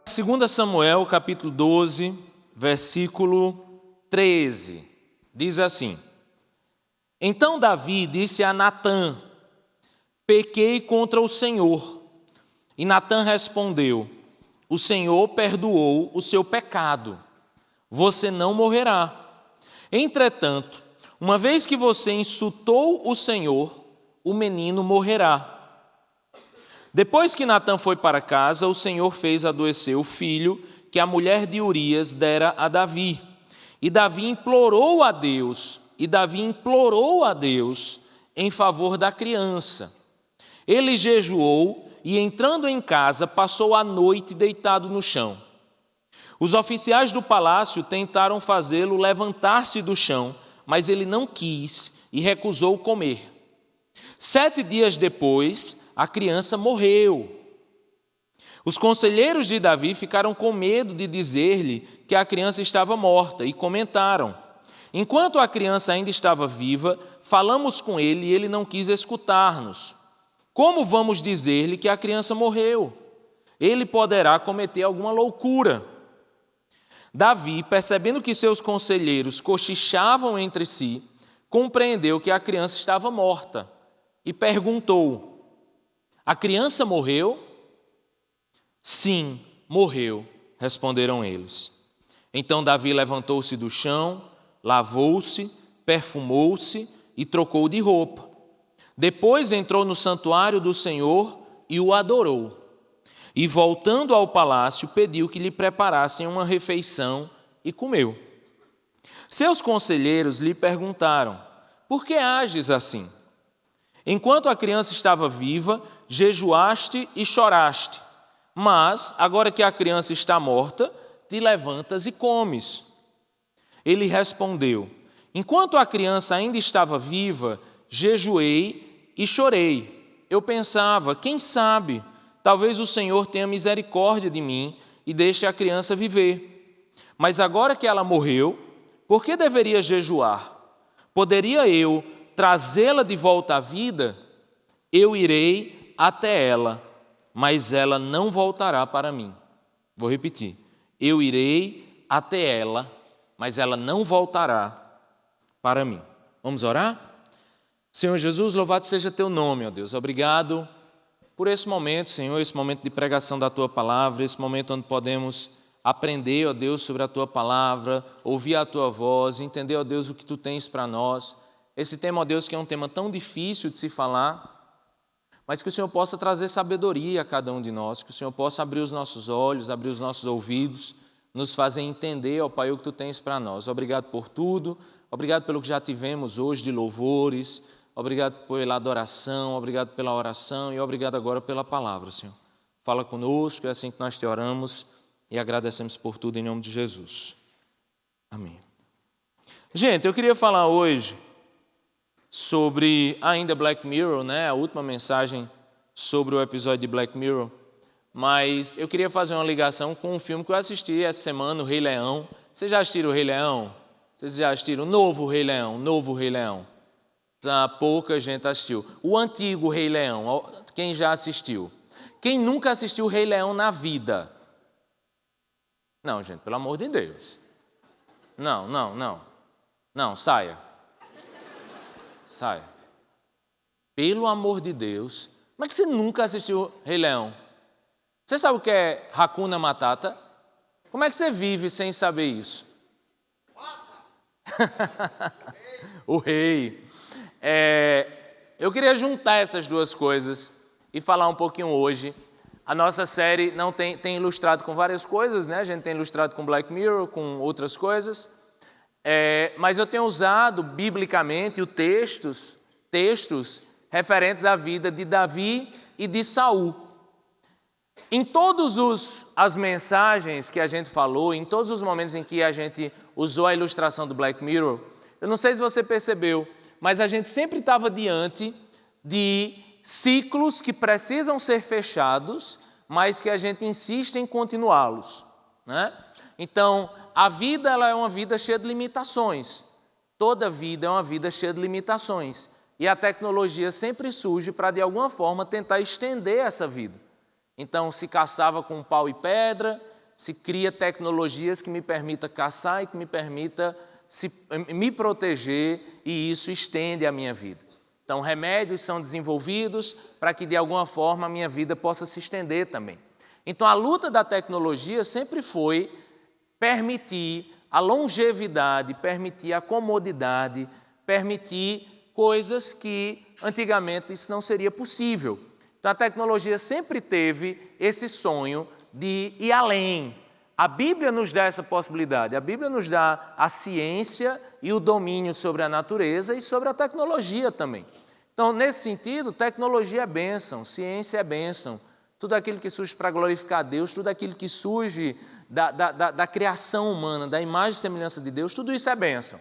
2 Samuel, capítulo 12, versículo 13, diz assim: Então Davi disse a Natã: Pequei contra o Senhor. E Natã respondeu: O Senhor perdoou o seu pecado. Você não morrerá. Entretanto, uma vez que você insultou o Senhor, o menino morrerá. Depois que Natã foi para casa, o Senhor fez adoecer o filho que a mulher de Urias dera a Davi. E Davi implorou a Deus em favor da criança. Ele jejuou e, entrando em casa, passou a noite deitado no chão. Os oficiais do palácio tentaram fazê-lo levantar-se do chão, mas ele não quis e recusou comer. 7 dias depois, a criança morreu. Os conselheiros de Davi ficaram com medo de dizer-lhe que a criança estava morta e comentaram: Enquanto a criança ainda estava viva, falamos com ele e ele não quis escutar-nos. Como vamos dizer-lhe que a criança morreu? Ele poderá cometer alguma loucura. Davi, percebendo que seus conselheiros cochichavam entre si, compreendeu que a criança estava morta e perguntou: A criança morreu? Sim, morreu, responderam eles. Então Davi levantou-se do chão, lavou-se, perfumou-se e trocou de roupa. Depois entrou no santuário do Senhor e o adorou. E voltando ao palácio, pediu que lhe preparassem uma refeição e comeu. Seus conselheiros lhe perguntaram: Por que ages assim? Enquanto a criança estava viva, jejuaste e choraste. Mas, agora que a criança está morta, te levantas e comes. Ele respondeu: Enquanto a criança ainda estava viva, jejuei e chorei. Eu pensava: quem sabe, talvez o Senhor tenha misericórdia de mim e deixe a criança viver. Mas agora que ela morreu, por que deveria jejuar? Poderia eu trazê-la de volta à vida? Eu irei até ela, mas ela não voltará para mim. Vou repetir. Eu irei até ela, mas ela não voltará para mim. Vamos orar? Senhor Jesus, louvado seja teu nome, ó Deus. Obrigado por esse momento, Senhor, esse momento de pregação da tua palavra, esse momento onde podemos aprender, ó Deus, sobre a tua palavra, ouvir a tua voz, entender, ó Deus, o que tu tens para nós. Esse tema, ó Deus, que é um tema tão difícil de se falar, mas que o Senhor possa trazer sabedoria a cada um de nós, que o Senhor possa abrir os nossos olhos, abrir os nossos ouvidos, nos fazer entender, ó Pai, o que tu tens para nós. Obrigado por tudo, obrigado pelo que já tivemos hoje de louvores, obrigado pela adoração, obrigado pela oração e obrigado agora pela palavra, Senhor. Fala conosco, é assim que nós te oramos e agradecemos por tudo em nome de Jesus. Amém. Gente, eu queria falar hoje sobre ainda Black Mirror, né? A última mensagem sobre o episódio de Black Mirror, mas eu queria fazer uma ligação com um filme que eu assisti essa semana, O Rei Leão. Vocês já assistiram O Rei Leão? Vocês já assistiram o novo Rei Leão? Novo Rei Leão. Pouca gente assistiu. O antigo Rei Leão, quem já assistiu? Quem nunca assistiu o Rei Leão na vida? Não, gente, pelo amor de Deus. Não, saia. Saia. Pelo amor de Deus. Como é que você nunca assistiu Rei Leão? Você sabe o que é Hakuna Matata? Como é que você vive sem saber isso? O rei. Eu queria juntar essas duas coisas e falar um pouquinho hoje. A nossa série não tem ilustrado com várias coisas, né? A gente tem ilustrado com Black Mirror, com outras coisas. Mas eu tenho usado biblicamente textos referentes à vida de Davi e de Saul. Em todas as mensagens que a gente falou, em todos os momentos em que a gente usou a ilustração do Black Mirror, eu não sei se você percebeu, mas a gente sempre estava diante de ciclos que precisam ser fechados, mas que a gente insiste em continuá-los, né? Então, a vida ela é uma vida cheia de limitações. Toda vida é uma vida cheia de limitações. E a tecnologia sempre surge para, de alguma forma, tentar estender essa vida. Então, se caçava com pau e pedra, se cria tecnologias que me permitam caçar e que me permita me proteger, e isso estende a minha vida. Então, remédios são desenvolvidos para que, de alguma forma, a minha vida possa se estender também. Então, a luta da tecnologia sempre foi permitir a longevidade, permitir a comodidade, permitir coisas que antigamente isso não seria possível. Então, a tecnologia sempre teve esse sonho de ir além. A Bíblia nos dá essa possibilidade. A Bíblia nos dá a ciência e o domínio sobre a natureza e sobre a tecnologia também. Então, nesse sentido, tecnologia é bênção, ciência é bênção. Tudo aquilo que surge para glorificar a Deus, tudo aquilo que surge da criação humana, da imagem e semelhança de Deus, tudo isso é bênção.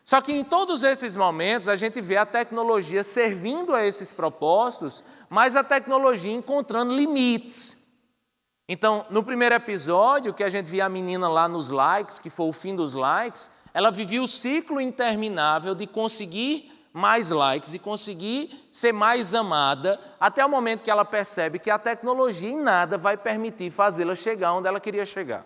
Só que em todos esses momentos a gente vê a tecnologia servindo a esses propósitos, mas a tecnologia encontrando limites. Então, no primeiro episódio, que a gente via a menina lá nos likes, que foi o fim dos likes, ela vivia o ciclo interminável de conseguir mais likes e conseguir ser mais amada, até o momento que ela percebe que a tecnologia em nada vai permitir fazê-la chegar onde ela queria chegar.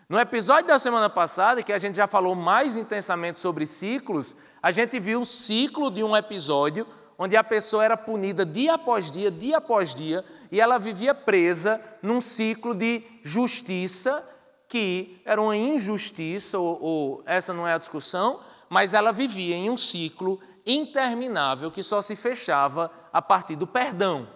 No episódio da semana passada, que a gente já falou mais intensamente sobre ciclos, a gente viu o ciclo de um episódio onde a pessoa era punida dia após dia, e ela vivia presa num ciclo de justiça, que era uma injustiça, ou essa não é a discussão, mas ela vivia em um ciclo interminável que só se fechava a partir do perdão.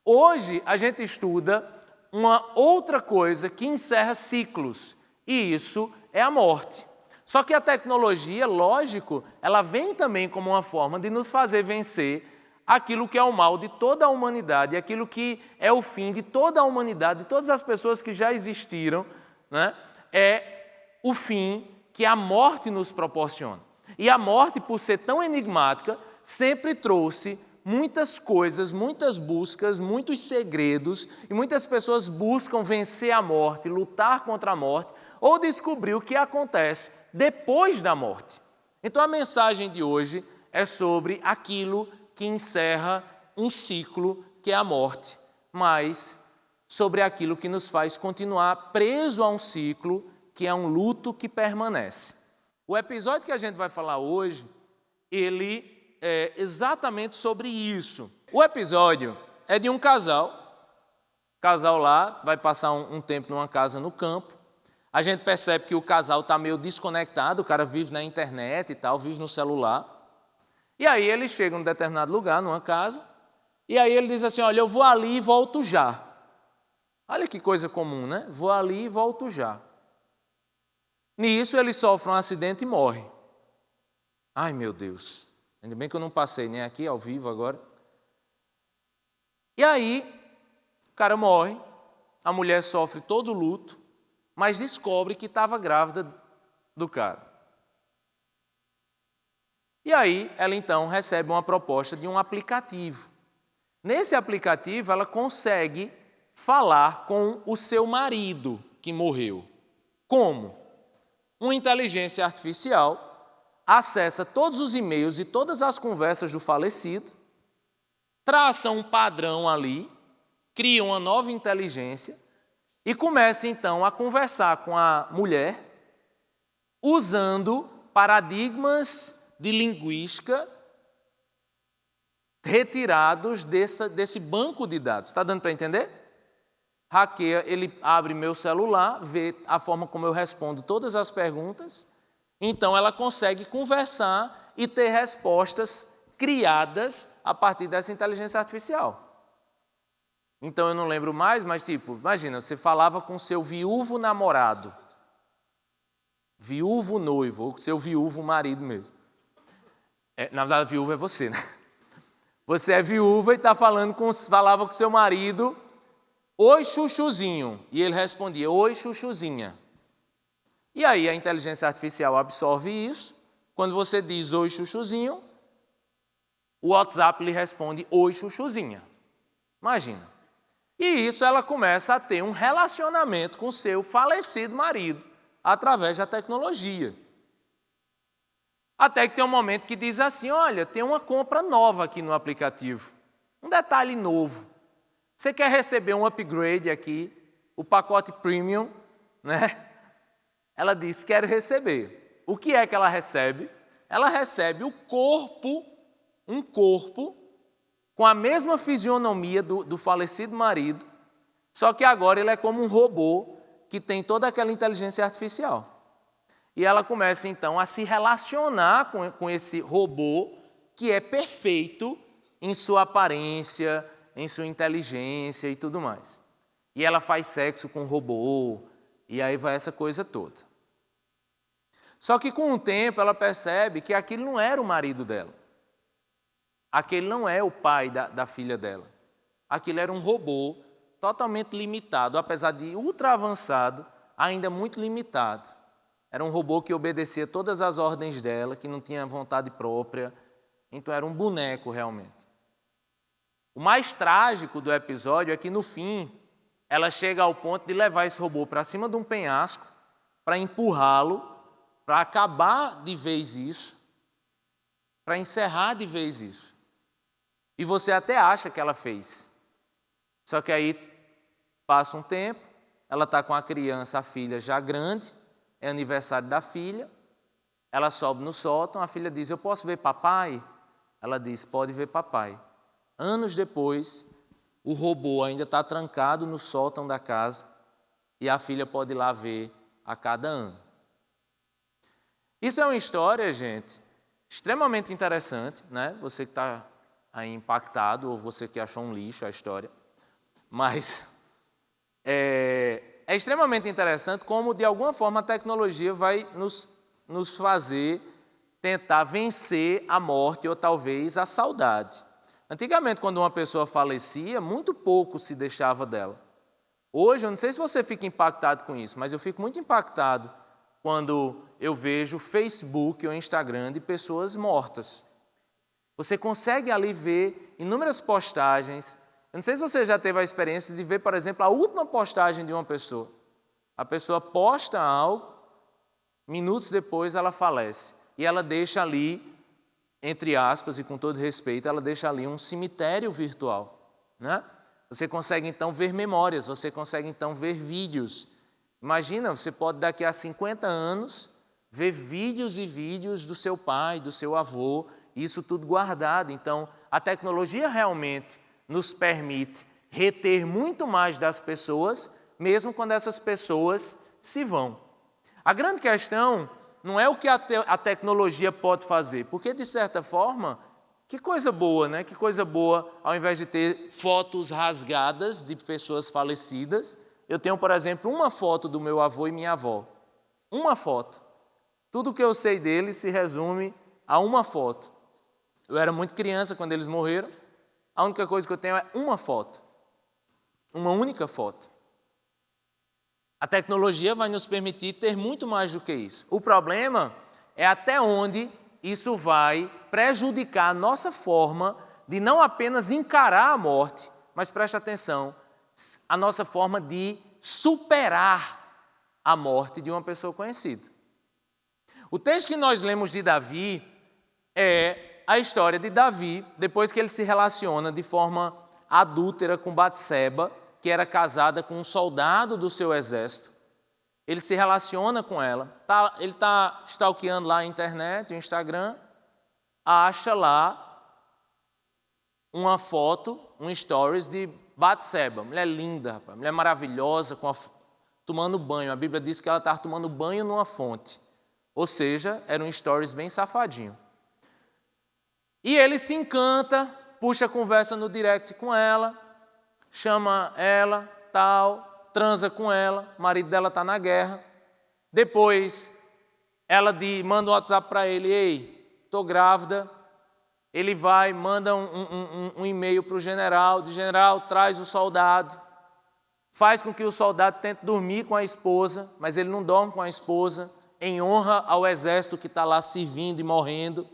Hoje a gente estuda uma outra coisa que encerra ciclos, e isso é a morte. Só que a tecnologia, lógico, ela vem também como uma forma de nos fazer vencer aquilo que é o mal de toda a humanidade, aquilo que é o fim de toda a humanidade, de todas as pessoas que já existiram, né? É o fim que a morte nos proporciona. E a morte, por ser tão enigmática, sempre trouxe muitas coisas, muitas buscas, muitos segredos, e muitas pessoas buscam vencer a morte, lutar contra a morte, ou descobrir o que acontece depois da morte. Então a mensagem de hoje é sobre aquilo que encerra um ciclo, que é a morte, mas sobre aquilo que nos faz continuar preso a um ciclo, que é um luto que permanece. O episódio que a gente vai falar hoje, ele é exatamente sobre isso. O episódio é de um casal. O casal lá vai passar um tempo numa casa no campo. A gente percebe que o casal está meio desconectado, o cara vive na internet e tal, vive no celular. E aí ele chega em um determinado lugar, numa casa, e aí ele diz assim, olha, eu vou ali e volto já. Olha que coisa comum, né? Vou ali e volto já. Nisso ele sofre um acidente e morre. Ai, meu Deus, ainda bem que eu não passei nem aqui ao vivo agora. E aí, o cara morre, a mulher sofre todo o luto, mas descobre que estava grávida do cara. E aí, ela então recebe uma proposta de um aplicativo. Nesse aplicativo, ela consegue falar com o seu marido que morreu. Como? Uma inteligência artificial acessa todos os e-mails e todas as conversas do falecido, traça um padrão ali, cria uma nova inteligência e começa então a conversar com a mulher usando paradigmas de linguística retirados desse banco de dados. Está dando para entender? Hackeia, ele abre meu celular, vê a forma como eu respondo todas as perguntas, então ela consegue conversar e ter respostas criadas a partir dessa inteligência artificial. Então eu não lembro mais, mas tipo, imagina, você falava com seu viúvo namorado, viúvo noivo, ou seu viúvo marido mesmo. Na verdade, viúvo é você, né? Você é viúva e falava com seu marido, oi, chuchuzinho. E ele respondia, oi, chuchuzinha. E aí a inteligência artificial absorve isso. Quando você diz oi, chuchuzinho, o WhatsApp lhe responde oi, chuchuzinha. Imagina. E isso ela começa a ter um relacionamento com seu falecido marido através da tecnologia. Até que tem um momento que diz assim, olha, tem uma compra nova aqui no aplicativo. Um detalhe novo. Você quer receber um upgrade aqui? o pacote premium, né? Ela diz, quero receber. O que é que ela recebe? Ela recebe o corpo, um corpo, com a mesma fisionomia do falecido marido, só que agora ele é como um robô que tem toda aquela inteligência artificial. E ela começa então a se relacionar com esse robô que é perfeito em sua aparência, em sua inteligência e tudo mais. E ela faz sexo com o robô, e aí vai essa coisa toda. Só que com o tempo ela percebe que aquilo não era o marido dela. Aquele não é o pai da filha dela. Aquilo era um robô totalmente limitado, apesar de ultra avançado, ainda muito limitado. Era um robô que obedecia todas as ordens dela, que não tinha vontade própria. Então era um boneco realmente. O mais trágico do episódio é que no fim, ela chega ao ponto de levar esse robô para cima de um penhasco, para empurrá-lo, para acabar de vez isso, para encerrar de vez isso. E você até acha que ela fez. Só que aí passa um tempo, ela está com a criança, a filha já grande, é aniversário da filha, ela sobe no sótão, a filha diz, eu posso ver papai? Ela diz, pode ver papai. Anos depois, o robô ainda está trancado no sótão da casa e a filha pode ir lá ver a cada ano. Isso é uma história, gente, extremamente interessante, né? Você que está aí impactado ou você que achou um lixo a história, mas é extremamente interessante como, de alguma forma, a tecnologia vai nos fazer tentar vencer a morte ou talvez a saudade. Antigamente, quando uma pessoa falecia, muito pouco se deixava dela. Hoje, eu não sei se você fica impactado com isso, mas eu fico muito impactado quando eu vejo Facebook ou Instagram de pessoas mortas. Você consegue ali ver inúmeras postagens. Eu não sei se você já teve a experiência de ver, por exemplo, a última postagem de uma pessoa. A pessoa posta algo, minutos depois ela falece. E ela deixa ali, entre aspas e com todo respeito, ela deixa ali um cemitério virtual, né? Você consegue então ver memórias, você consegue então ver vídeos. Imagina, você pode daqui a 50 anos ver vídeos e vídeos do seu pai, do seu avô, isso tudo guardado. Então, a tecnologia realmente nos permite reter muito mais das pessoas, mesmo quando essas pessoas se vão. A grande questão não é o que a tecnologia pode fazer, porque, de certa forma, que coisa boa, né? Que coisa boa, ao invés de ter fotos rasgadas de pessoas falecidas, eu tenho, por exemplo, uma foto do meu avô e minha avó. Uma foto. Tudo o que eu sei deles se resume a uma foto. Eu era muito criança quando eles morreram. A única coisa que eu tenho é uma foto. Uma única foto. A tecnologia vai nos permitir ter muito mais do que isso. O problema é até onde isso vai prejudicar a nossa forma de não apenas encarar a morte, mas preste atenção, a nossa forma de superar a morte de uma pessoa conhecida. O texto que nós lemos de Davi é a história de Davi, depois que ele se relaciona de forma adúltera com Batseba, que era casada com um soldado do seu exército. Ele se relaciona com ela, ele está stalkeando lá a internet, o Instagram, acha lá uma foto, um stories de Batseba, mulher linda, rapaz, mulher maravilhosa, tomando banho. A Bíblia diz que ela estava tomando banho numa fonte. Ou seja, era um stories bem safadinho. E ele se encanta, puxa a conversa no direct com ela, chama ela, tal, transa com ela, o marido dela está na guerra. Depois, ela manda um WhatsApp para ele, ei, estou grávida. Ele vai, manda um e-mail para o general, diz, general, traz o soldado. Faz com que o soldado tente dormir com a esposa, mas ele não dorme com a esposa, em honra ao exército que está lá servindo e morrendo.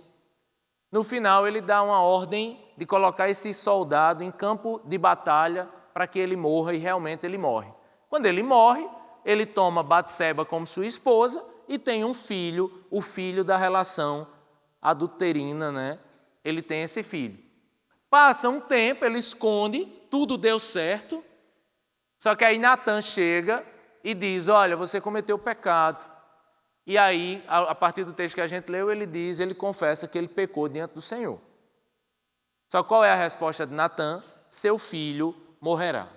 No final, ele dá uma ordem de colocar esse soldado em campo de batalha para que ele morra, e realmente ele morre. Quando ele morre, ele toma Batseba como sua esposa e tem um filho, o filho da relação adulterina, né? Ele tem esse filho. Passa um tempo, ele esconde, tudo deu certo, Só que aí Natan chega e diz, olha, você cometeu pecado. E aí, a partir do texto que a gente leu, ele confessa que ele pecou diante do Senhor. Só qual é a resposta de Natan? Seu filho morrerá.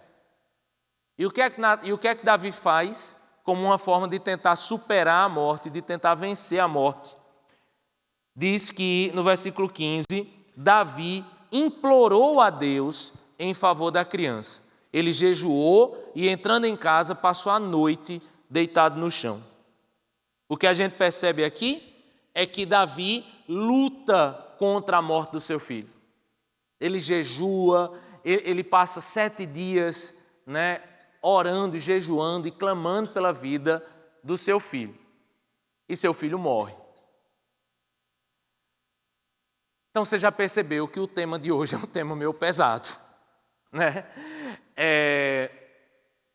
E o que é que Davi faz como uma forma de tentar superar a morte, de tentar vencer a morte? Diz que, no versículo 15, Davi implorou a Deus em favor da criança. Ele jejuou e, entrando em casa, passou a noite deitado no chão. O que a gente percebe aqui é que Davi luta contra a morte do seu filho. Ele jejua, ele passa 7 dias, orando, jejuando e clamando pela vida do seu filho. E seu filho morre. Então você já percebeu que o tema de hoje é um tema meio pesado, né?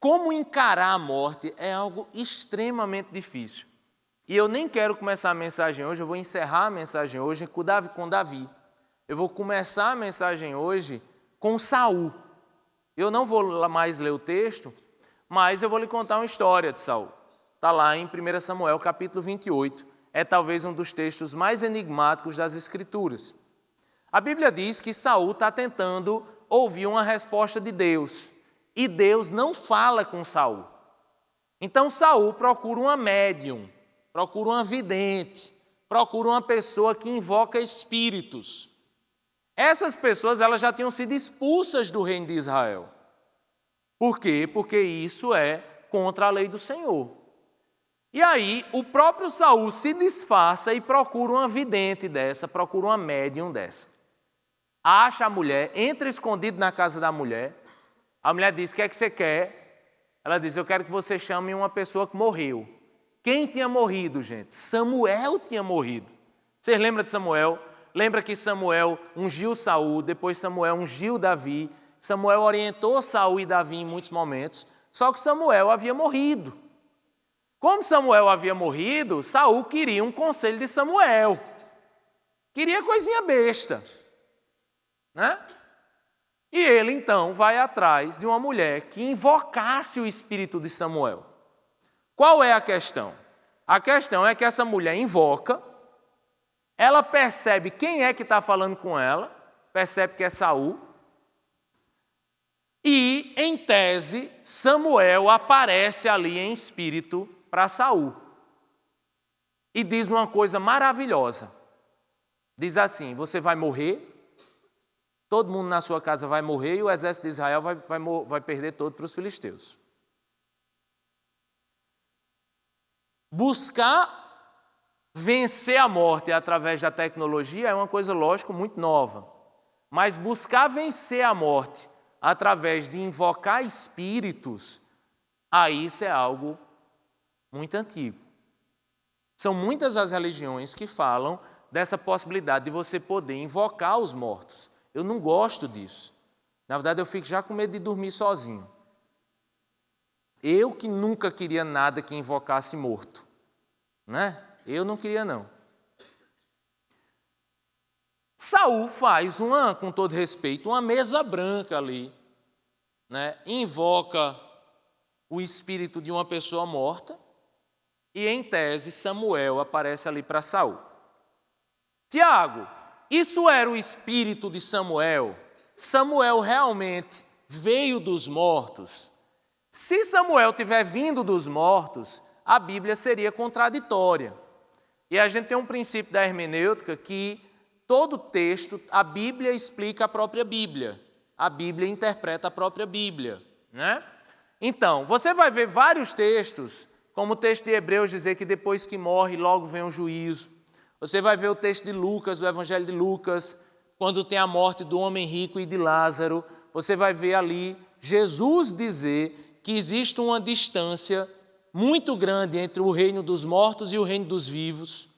Como encarar a morte é algo extremamente difícil. E eu nem quero começar a mensagem hoje, eu vou encerrar a mensagem hoje com Davi. Eu vou começar a mensagem hoje com Saul. Eu não vou mais ler o texto, mas eu vou lhe contar uma história de Saul. Está lá em 1 Samuel, capítulo 28. É talvez um dos textos mais enigmáticos das Escrituras. A Bíblia diz que Saul está tentando ouvir uma resposta de Deus. E Deus não fala com Saul. Então Saul procura uma médium, procura uma vidente, procura uma pessoa que invoca espíritos. Essas pessoas elas já tinham sido expulsas do reino de Israel. Por quê? Porque isso é contra a lei do Senhor. E aí o próprio Saul se disfarça e procura uma vidente dessa, procura uma médium dessa. Acha a mulher, entra escondido na casa da mulher. A mulher diz, o que é que você quer? Ela diz, eu quero que você chame uma pessoa que morreu. Quem tinha morrido, gente? Samuel tinha morrido. Vocês lembram de Samuel? Lembra que Samuel ungiu Saul, depois Samuel ungiu Davi. Samuel orientou Saul e Davi em muitos momentos, só que Samuel havia morrido. Como Samuel havia morrido, Saul queria um conselho de Samuel. Queria coisinha besta, né? E ele então vai atrás de uma mulher que invocasse o espírito de Samuel. Qual é a questão? A questão é que essa mulher invoca, ela percebe quem é que está falando com ela, percebe que é Saul, e, em tese, Samuel aparece ali em espírito para Saul. E diz uma coisa maravilhosa. Diz assim, você vai morrer, todo mundo na sua casa vai morrer e o exército de Israel vai perder todo para os filisteus. Buscar vencer a morte através da tecnologia é uma coisa, lógico, muito nova. Mas buscar vencer a morte através de invocar espíritos, aí isso é algo muito antigo. São muitas as religiões que falam dessa possibilidade de você poder invocar os mortos. Eu não gosto disso. Na verdade, eu fico já com medo de dormir sozinho. Eu que nunca queria nada que invocasse morto, né? Eu não queria, não. Saul faz com todo respeito, uma mesa branca ali, né? Invoca o espírito de uma pessoa morta e, em tese, Samuel aparece ali para Saul. Tiago, isso era o espírito de Samuel? Samuel realmente veio dos mortos? Se Samuel tiver vindo dos mortos, a Bíblia seria contraditória. E a gente tem um princípio da hermenêutica que todo texto, a Bíblia explica a própria Bíblia. A Bíblia interpreta a própria Bíblia, né? Então, você vai ver vários textos, como o texto de Hebreus dizer que depois que morre, logo vem o juízo. Você vai ver o texto de Lucas, o Evangelho de Lucas, quando tem a morte do homem rico e de Lázaro. Você vai ver ali Jesus dizer que existe uma distância muito grande entre o reino dos mortos e o reino dos vivos.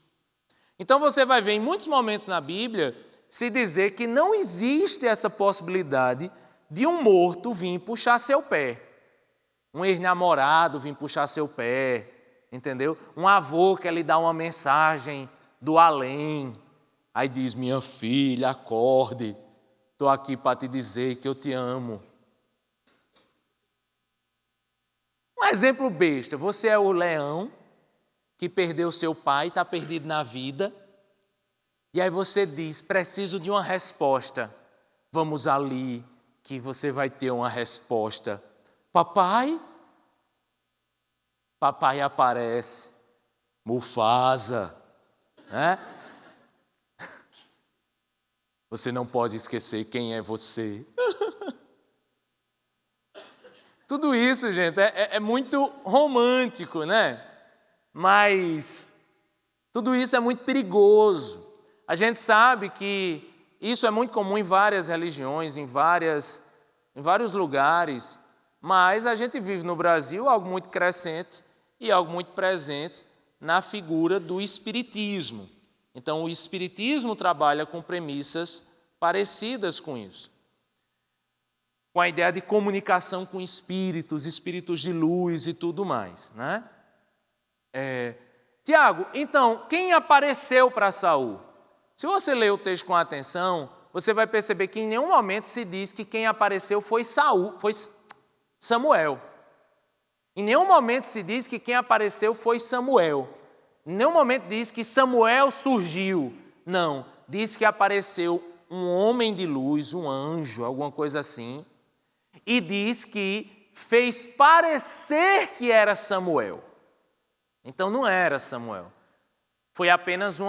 Então você vai ver em muitos momentos na Bíblia se dizer que não existe essa possibilidade de um morto vir puxar seu pé. Um ex-namorado vir puxar seu pé, entendeu? Um avô quer lhe dar uma mensagem do além. Aí diz, minha filha, acorde, estou aqui para te dizer que eu te amo. exemplo besta, você é o leão que perdeu seu pai, está perdido na vida, e aí você diz, preciso de uma resposta. Vamos ali, que você vai ter uma resposta. Papai? Papai aparece. Mufasa. Né? Você não pode esquecer quem é você. Tudo isso, gente, é muito romântico, né? Mas tudo isso é muito perigoso. A gente sabe que isso é muito comum em várias religiões, em vários lugares, mas a gente vive no Brasil algo muito crescente e algo muito presente na figura do espiritismo. Então, o espiritismo trabalha com premissas parecidas com isso. Com a ideia de comunicação com espíritos de luz e tudo mais, né? Tiago, então, quem apareceu para Saul? Se você ler o texto com atenção, você vai perceber que em nenhum momento se diz que quem apareceu foi Samuel. Em nenhum momento se diz que quem apareceu foi Samuel. Em nenhum momento diz que Samuel surgiu. Não, diz que apareceu um homem de luz, um anjo, alguma coisa assim, e diz que fez parecer que era Samuel. Então não era Samuel. Foi apenas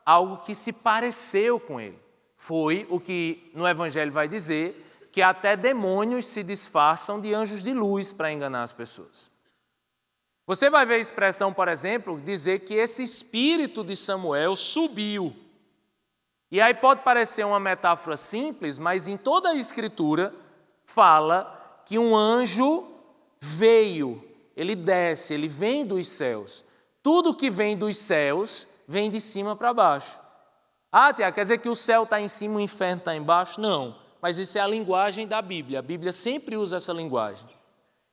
algo que se pareceu com ele. Foi o que no Evangelho vai dizer que até demônios se disfarçam de anjos de luz para enganar as pessoas. Você vai ver a expressão, por exemplo, dizer que esse espírito de Samuel subiu. E aí pode parecer uma metáfora simples, mas em toda a Escritura fala que um anjo veio, ele desce, ele vem dos céus. Tudo que vem dos céus vem de cima para baixo. Ah, Tiago, quer dizer que o céu está em cima e o inferno está embaixo? Não, mas isso é a linguagem da Bíblia. A Bíblia sempre usa essa linguagem.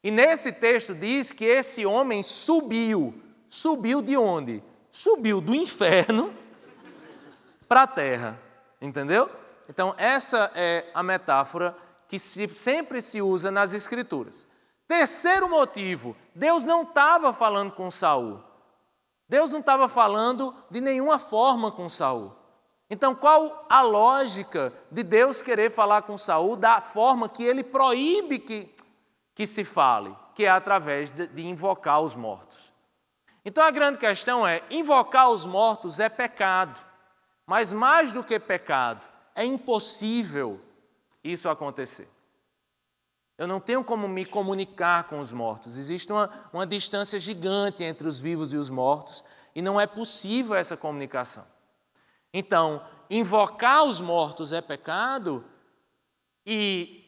E nesse texto diz que esse homem subiu. Subiu de onde? Subiu do inferno para a terra. Entendeu? Então, essa é a metáfora que sempre se usa nas Escrituras. Terceiro motivo, Deus não estava falando com Saul. Deus não estava falando de nenhuma forma com Saul. Então, qual a lógica de Deus querer falar com Saul da forma que ele proíbe que se fale, que é através de invocar os mortos? Então, a grande questão é, invocar os mortos é pecado, mas mais do que pecado, é impossível isso acontecer. Eu não tenho como me comunicar com os mortos. Existe uma distância gigante entre os vivos e os mortos e não é possível essa comunicação. Então, invocar os mortos é pecado e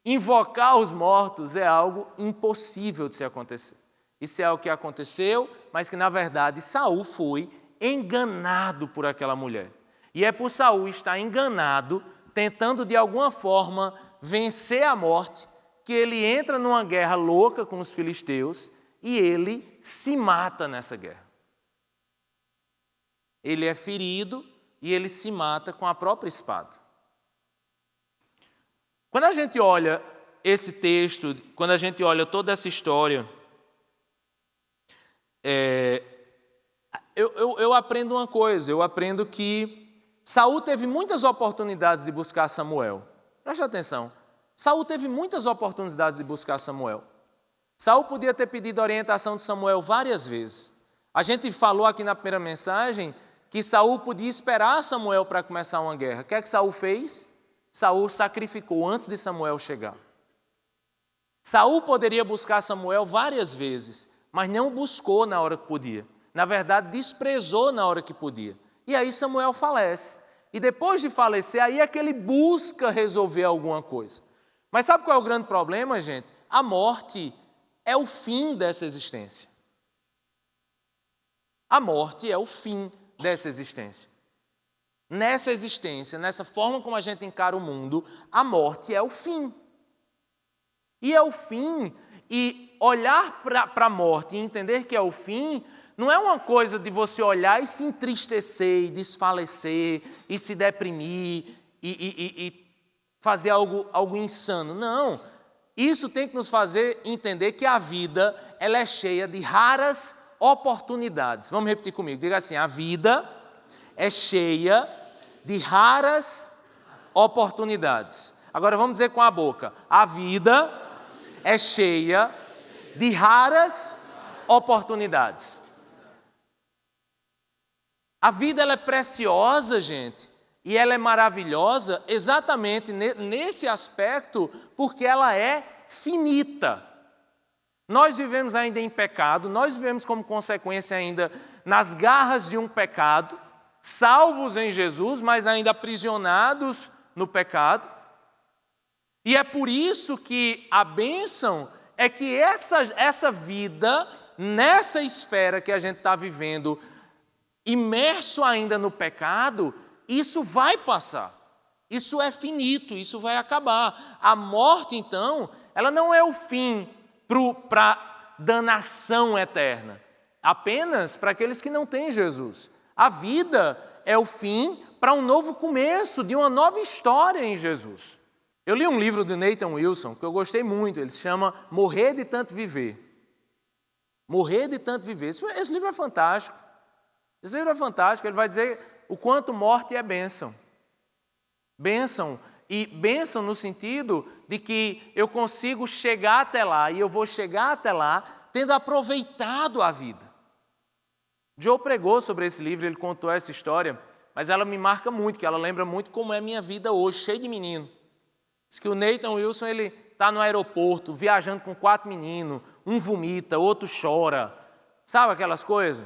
invocar os mortos é algo impossível de se acontecer. Isso é o que aconteceu, mas que, na verdade, Saul foi enganado por aquela mulher. E é por Saul estar enganado, tentando de alguma forma vencer a morte, que ele entra numa guerra louca com os filisteus e ele se mata nessa guerra. Ele é ferido e ele se mata com a própria espada. Quando a gente olha esse texto, quando a gente olha toda essa história, eu aprendo uma coisa, eu aprendo que Saul teve muitas oportunidades de buscar Samuel. Preste atenção. Saul teve muitas oportunidades de buscar Samuel. Saul podia ter pedido orientação de Samuel várias vezes. A gente falou aqui na primeira mensagem que Saul podia esperar Samuel para começar uma guerra. O que é que Saul fez? Saul sacrificou antes de Samuel chegar. Saul poderia buscar Samuel várias vezes, mas não buscou na hora que podia. Na verdade, desprezou na hora que podia. E aí Samuel falece. E depois de falecer, aí é que ele busca resolver alguma coisa. Mas sabe qual é o grande problema, gente? A morte é o fim dessa existência. A morte é o fim dessa existência. Nessa existência, nessa forma como a gente encara o mundo, a morte é o fim. E é o fim, e olhar para a morte e entender que é o fim, não é uma coisa de você olhar e se entristecer, e desfalecer, e se deprimir, e fazer algo insano. Não. Isso tem que nos fazer entender que a vida ela é cheia de raras oportunidades. Vamos repetir comigo, diga assim, a vida é cheia de raras oportunidades. Agora vamos dizer com a boca, a vida é cheia de raras oportunidades. A vida ela é preciosa, gente, e ela é maravilhosa exatamente nesse aspecto, porque ela é finita. Nós vivemos ainda em pecado, nós vivemos como consequência ainda nas garras de um pecado, salvos em Jesus, mas ainda aprisionados no pecado. E é por isso que a bênção é que essa vida, nessa esfera que a gente está vivendo, imerso ainda no pecado, isso vai passar. Isso é finito, isso vai acabar. A morte, então, ela não é o fim para a danação eterna, apenas para aqueles que não têm Jesus. A vida é o fim para um novo começo, de uma nova história em Jesus. Eu li um livro do Nathan Wilson, que eu gostei muito, ele se chama Morrer de Tanto Viver. Morrer de Tanto Viver. Esse livro é fantástico. Esse livro é fantástico, ele vai dizer o quanto morte é bênção. Bênção, e bênção no sentido de que eu consigo chegar até lá, e eu vou chegar até lá tendo aproveitado a vida. Joe pregou sobre esse livro, ele contou essa história, mas ela me marca muito, que ela lembra muito como é a minha vida hoje, cheia de menino. Diz que o Nathan Wilson, ele está no aeroporto, viajando com 4 meninos, um vomita, outro chora, sabe aquelas coisas?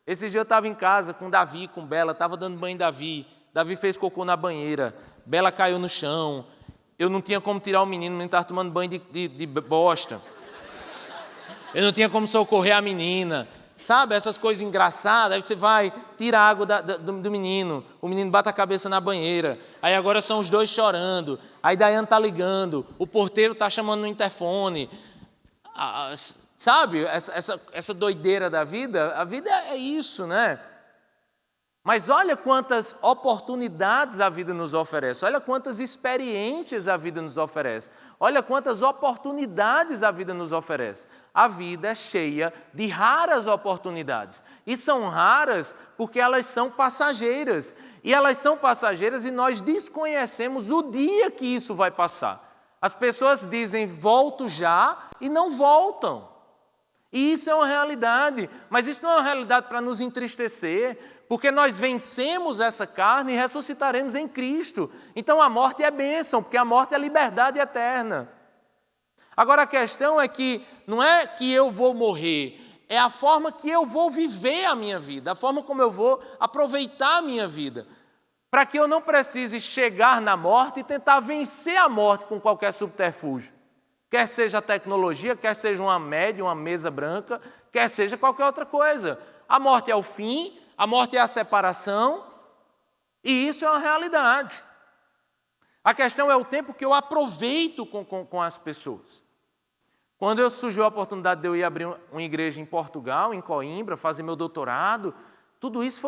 Esse dia eu estava em casa com Davi, com Bela, estava dando banho em Davi fez cocô na banheira, Bela caiu no chão, eu não tinha como tirar o menino estava tomando banho de bosta, eu não tinha como socorrer a menina, sabe, essas coisas engraçadas, aí você vai, tira a água do menino, o menino bate a cabeça na banheira, aí agora são os dois chorando, aí Daiane está ligando, o porteiro está chamando no interfone, sabe, essa doideira da vida, a vida é isso, né? Mas olha quantas oportunidades a vida nos oferece, olha quantas experiências a vida nos oferece, olha quantas oportunidades a vida nos oferece. A vida é cheia de raras oportunidades, e são raras porque elas são passageiras, e nós desconhecemos o dia que isso vai passar. As pessoas dizem, volto já, e não voltam. E isso é uma realidade, mas isso não é uma realidade para nos entristecer, porque nós vencemos essa carne e ressuscitaremos em Cristo. Então a morte é bênção, porque a morte é liberdade eterna. Agora a questão é que não é que eu vou morrer, é a forma que eu vou viver a minha vida, a forma como eu vou aproveitar a minha vida, para que eu não precise chegar na morte e tentar vencer a morte com qualquer subterfúgio. Quer seja a tecnologia, quer seja uma média, uma mesa branca, quer seja qualquer outra coisa. A morte é o fim, a morte é a separação, e isso é uma realidade. A questão é o tempo que eu aproveito com as pessoas. Quando surgiu a oportunidade de eu ir abrir uma igreja em Portugal, em Coimbra, fazer meu doutorado, tudo isso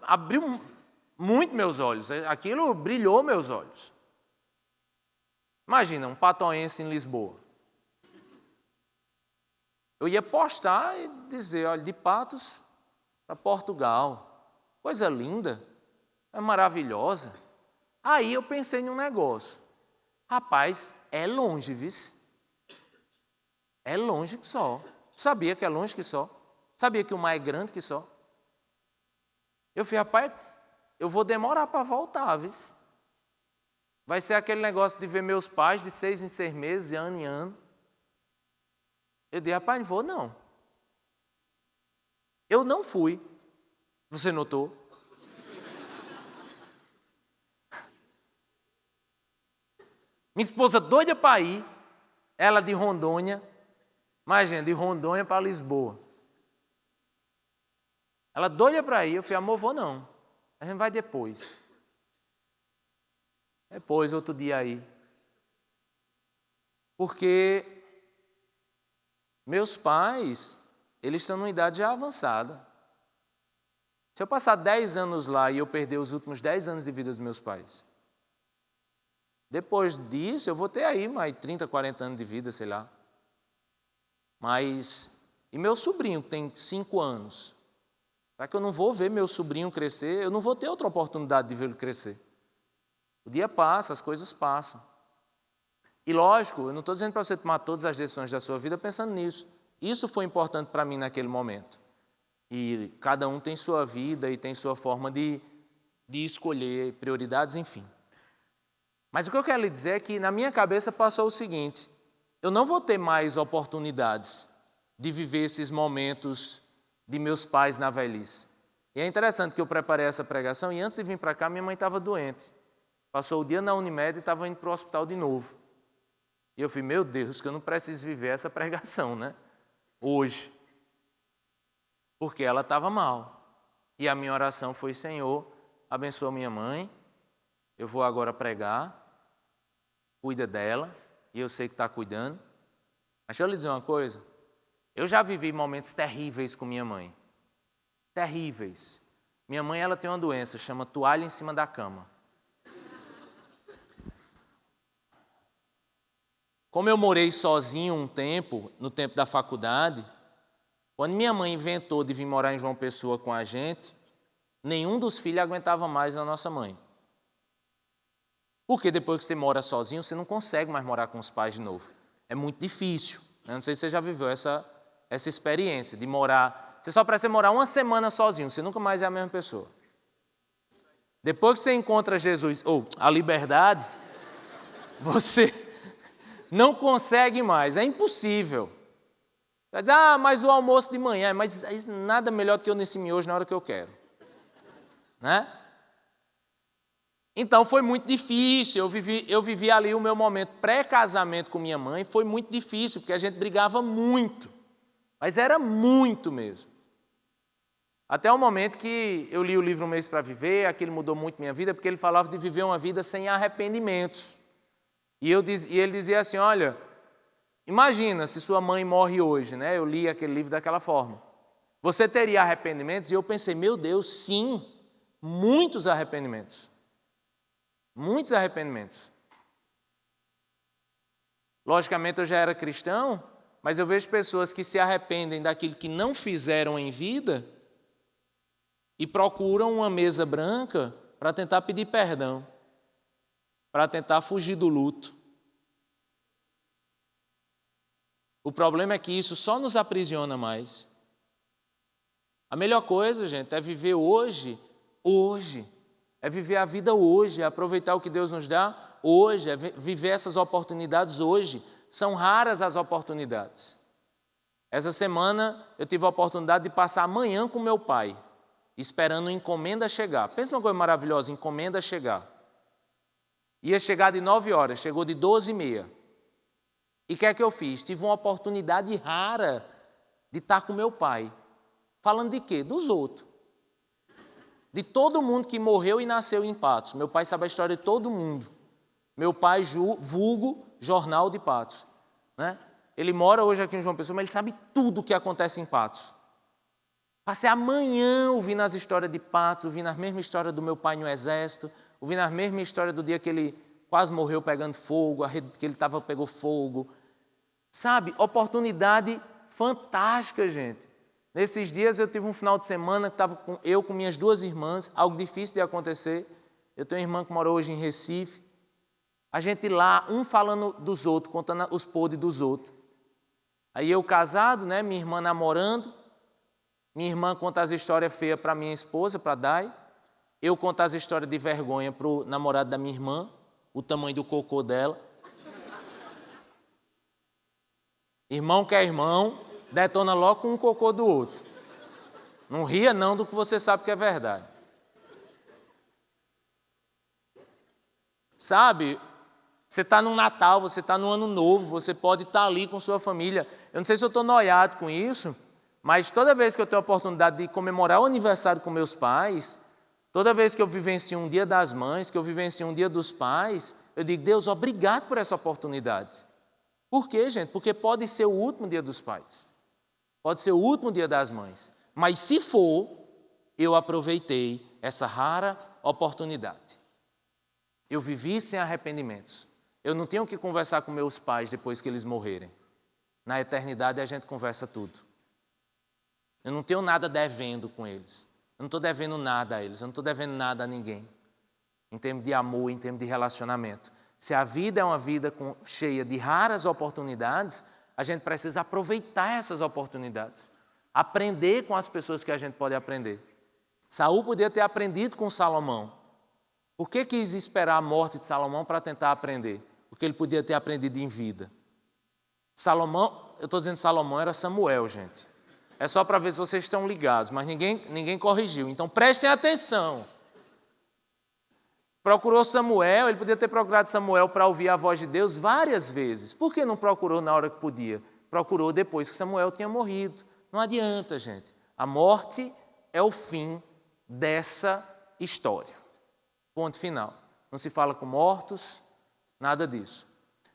abriu muito meus olhos, aquilo brilhou meus olhos. Imagina, um patoense em Lisboa. Eu ia postar e dizer, olha, de Patos para Portugal, coisa linda, é maravilhosa. Aí eu pensei num negócio. Rapaz, é longe, viu? É longe que só. Sabia que é longe que só? Sabia que o mar é grande que só? Eu falei, rapaz, eu vou demorar para voltar, viu? Vai ser aquele negócio de ver meus pais de 6 em 6 meses, de ano em ano. Eu disse, rapaz, não vou não. Eu não fui. Você notou? Minha esposa doida para ir, ela de Rondônia, mas gente, de Rondônia para Lisboa. Ela doida para ir, eu falei, amor, vou não. A gente vai depois. Depois, outro dia aí. Porque meus pais, eles estão numa idade já avançada. Se eu passar 10 anos lá e eu perder os últimos 10 anos de vida dos meus pais, Depois disso, eu vou ter aí mais 30, 40 anos de vida, sei lá. Mas, e meu sobrinho, que tem 5 anos? Será que eu não vou ver meu sobrinho crescer? Eu não vou ter outra oportunidade de vê-lo crescer. O dia passa, as coisas passam. E lógico, eu não estou dizendo para você tomar todas as decisões da sua vida pensando nisso. Isso foi importante para mim naquele momento. E cada um tem sua vida e tem sua forma de escolher prioridades, enfim. Mas o que eu quero lhe dizer é que na minha cabeça passou o seguinte: eu não vou ter mais oportunidades de viver esses momentos de meus pais na velhice. E é interessante que eu preparei essa pregação e antes de vir para cá minha mãe estava doente. Passou o dia na Unimed e estava indo para o hospital de novo. E eu falei, meu Deus, que eu não preciso viver essa pregação, né? Hoje. Porque ela estava mal. E a minha oração foi, Senhor, abençoa minha mãe, eu vou agora pregar, cuida dela, e eu sei que está cuidando. Mas deixa eu lhe dizer uma coisa, eu já vivi momentos terríveis com minha mãe. Terríveis. Minha mãe, ela tem uma doença, chama toalha em cima da cama. Como eu morei sozinho um tempo, no tempo da faculdade, quando minha mãe inventou de vir morar em João Pessoa com a gente, nenhum dos filhos aguentava mais a nossa mãe. Porque depois que você mora sozinho, você não consegue mais morar com os pais de novo. É muito difícil. Eu não sei se você já viveu essa experiência de morar... Você só precisa morar uma semana sozinho, você nunca mais é a mesma pessoa. Depois que você encontra Jesus, ou a liberdade, você não consegue mais, é impossível. Vai dizer, mas o almoço de manhã, mas nada melhor do que eu nesse miojo na hora que eu quero. Né? Então foi muito difícil, eu vivi ali o meu momento pré-casamento com minha mãe, foi muito difícil, porque a gente brigava muito, mas era muito mesmo. Até o momento que eu li o livro Um Mês para Viver, aquilo mudou muito minha vida, porque ele falava de viver uma vida sem arrependimentos. E ele dizia assim, olha, imagina se sua mãe morre hoje, né? Eu li aquele livro daquela forma. Você teria arrependimentos? E eu pensei, meu Deus, sim, muitos arrependimentos. Muitos arrependimentos. Logicamente eu já era cristão, mas eu vejo pessoas que se arrependem daquilo que não fizeram em vida e procuram uma mesa branca para tentar pedir perdão, para tentar fugir do luto. O problema é que isso só nos aprisiona mais. A melhor coisa, gente, é viver hoje. É viver a vida hoje, é aproveitar o que Deus nos dá hoje, é viver essas oportunidades hoje. São raras as oportunidades. Essa semana eu tive a oportunidade de passar a manhã com meu pai, esperando a encomenda chegar. Pensa numa coisa maravilhosa, encomenda chegar. Ia chegar de 9 horas, chegou de 12h30. E o que é que eu fiz? Tive uma oportunidade rara de estar com meu pai. Falando de quê? Dos outros. De todo mundo que morreu e nasceu em Patos. Meu pai sabe a história de todo mundo. Meu pai, vulgo Jornal de Patos. Né? Ele mora hoje aqui em João Pessoa, mas ele sabe tudo o que acontece em Patos. Passei a manhã ouvindo as histórias de Patos, ouvindo as mesmas histórias do meu pai no exército, ouvindo as mesmas histórias do dia que ele quase morreu pegando fogo, a rede que ele pegou fogo. Sabe, oportunidade fantástica, gente. Nesses dias eu tive um final de semana que estava eu com minhas 2 irmãs, algo difícil de acontecer. Eu tenho uma irmã que mora hoje em Recife. A gente lá, um falando dos outros, contando os podres dos outros. Aí eu casado, né, minha irmã namorando. Minha irmã conta as histórias feias para minha esposa, para Dai. Eu conto as histórias de vergonha para o namorado da minha irmã, o tamanho do cocô dela. Irmão que é irmão, detona logo com um cocô do outro. Não ria não do que você sabe que é verdade. Sabe, você está no Natal, você está no Ano Novo, você pode estar ali com sua família. Eu não sei se eu estou noiado com isso, mas toda vez que eu tenho a oportunidade de comemorar o aniversário com meus pais, toda vez que eu vivencio um Dia das Mães, que eu vivencio um Dia dos Pais, eu digo, Deus, obrigado por essa oportunidade. Por quê, gente? Porque pode ser o último Dia dos Pais. Pode ser o último Dia das Mães. Mas se for, eu aproveitei essa rara oportunidade. Eu vivi sem arrependimentos. Eu não tenho que conversar com meus pais depois que eles morrerem. Na eternidade a gente conversa tudo. Eu não tenho nada devendo com eles. Eu não estou devendo nada a eles, eu não estou devendo nada a ninguém. Em termos de amor, em termos de relacionamento. Se a vida é uma vida cheia de raras oportunidades, a gente precisa aproveitar essas oportunidades. Aprender com as pessoas que a gente pode aprender. Saul podia ter aprendido com Salomão. Por que quis esperar a morte de Salomão para tentar aprender? Porque ele podia ter aprendido em vida. Salomão, eu estou dizendo Salomão, era Samuel, gente. É só para ver se vocês estão ligados, mas ninguém corrigiu. Então prestem atenção. Procurou Samuel, ele podia ter procurado Samuel para ouvir a voz de Deus várias vezes. Por que não procurou na hora que podia? Procurou depois que Samuel tinha morrido. Não adianta, gente. A morte é o fim dessa história. Ponto final. Não se fala com mortos, nada disso.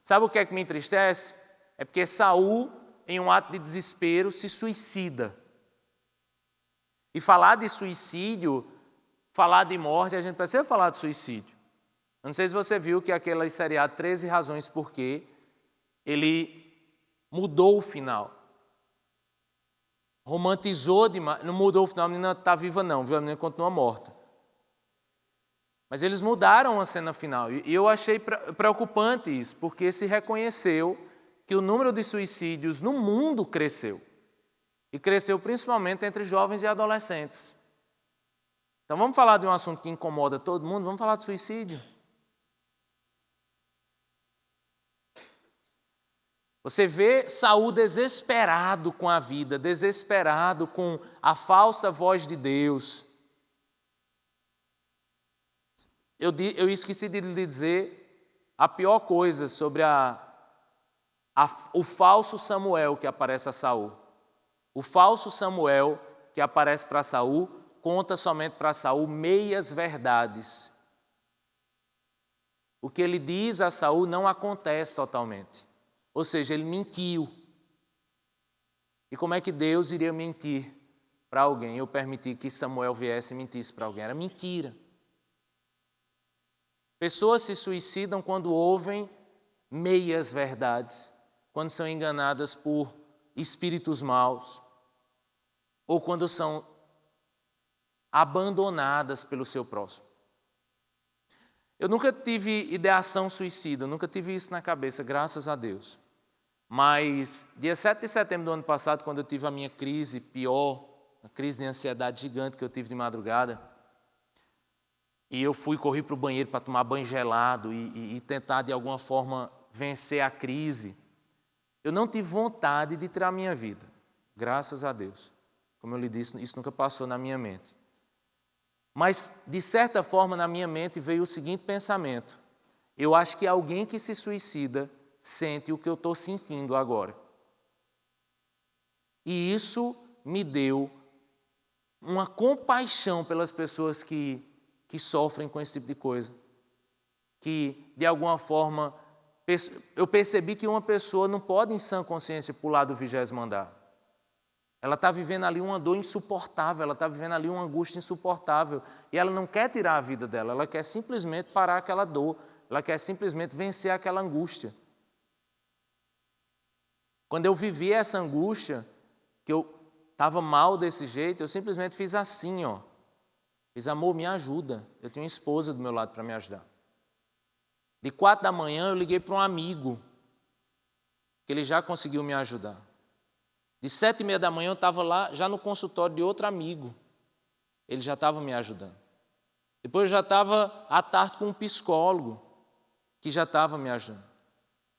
Sabe o que é que me entristece? É porque Saul, em um ato de desespero, se suicida. E falar de suicídio, falar de morte, a gente precisa falar de suicídio. Eu não sei se você viu que aquele seriado 13 Razões Por Quê, ele mudou o final. Romantizou demais. Não mudou o final, a menina está viva não, viu? A menina continua morta. Mas eles mudaram a cena final. E eu achei preocupante isso, porque se reconheceu que o número de suicídios no mundo cresceu. E cresceu principalmente entre jovens e adolescentes. Então vamos falar de um assunto que incomoda todo mundo, vamos falar de suicídio. Você vê Saul desesperado com a vida, desesperado com a falsa voz de Deus. Eu esqueci de lhe dizer a pior coisa sobre o falso Samuel que aparece a Saul. O falso Samuel que aparece para Saul conta somente para Saul meias verdades. O que ele diz a Saul não acontece totalmente. Ou seja, ele mentiu. E como é que Deus iria mentir para alguém? Eu permiti que Samuel viesse e mentisse para alguém. Era mentira. Pessoas se suicidam quando ouvem meias verdades, quando são enganadas por espíritos maus, ou quando são abandonadas pelo seu próximo. Eu nunca tive ideação suicida, eu nunca tive isso na cabeça, graças a Deus. Mas, dia 7 de setembro do ano passado, quando eu tive a minha crise pior, a crise de ansiedade gigante que eu tive de madrugada, e eu corri para o banheiro para tomar banho gelado e tentar, de alguma forma, vencer a crise, eu não tive vontade de tirar a minha vida, graças a Deus. Como eu lhe disse, isso nunca passou na minha mente. Mas, de certa forma, na minha mente veio o seguinte pensamento: eu acho que alguém que se suicida sente o que eu estou sentindo agora. E isso me deu uma compaixão pelas pessoas que sofrem com esse tipo de coisa. Que, de alguma forma, eu percebi que uma pessoa não pode, em sã consciência, pular do 20º andar. Ela está vivendo ali uma dor insuportável, ela está vivendo ali uma angústia insuportável. E ela não quer tirar a vida dela, ela quer simplesmente parar aquela dor, ela quer simplesmente vencer aquela angústia. Quando eu vivi essa angústia, que eu estava mal desse jeito, eu simplesmente fiz assim, ó. Fiz: amor, me ajuda. Eu tenho uma esposa do meu lado para me ajudar. De 4 da manhã eu liguei para um amigo, que ele já conseguiu me ajudar. De 7h30 da manhã eu estava lá, já no consultório de outro amigo. Ele já estava me ajudando. Depois eu já estava à tarde com um psicólogo, que já estava me ajudando.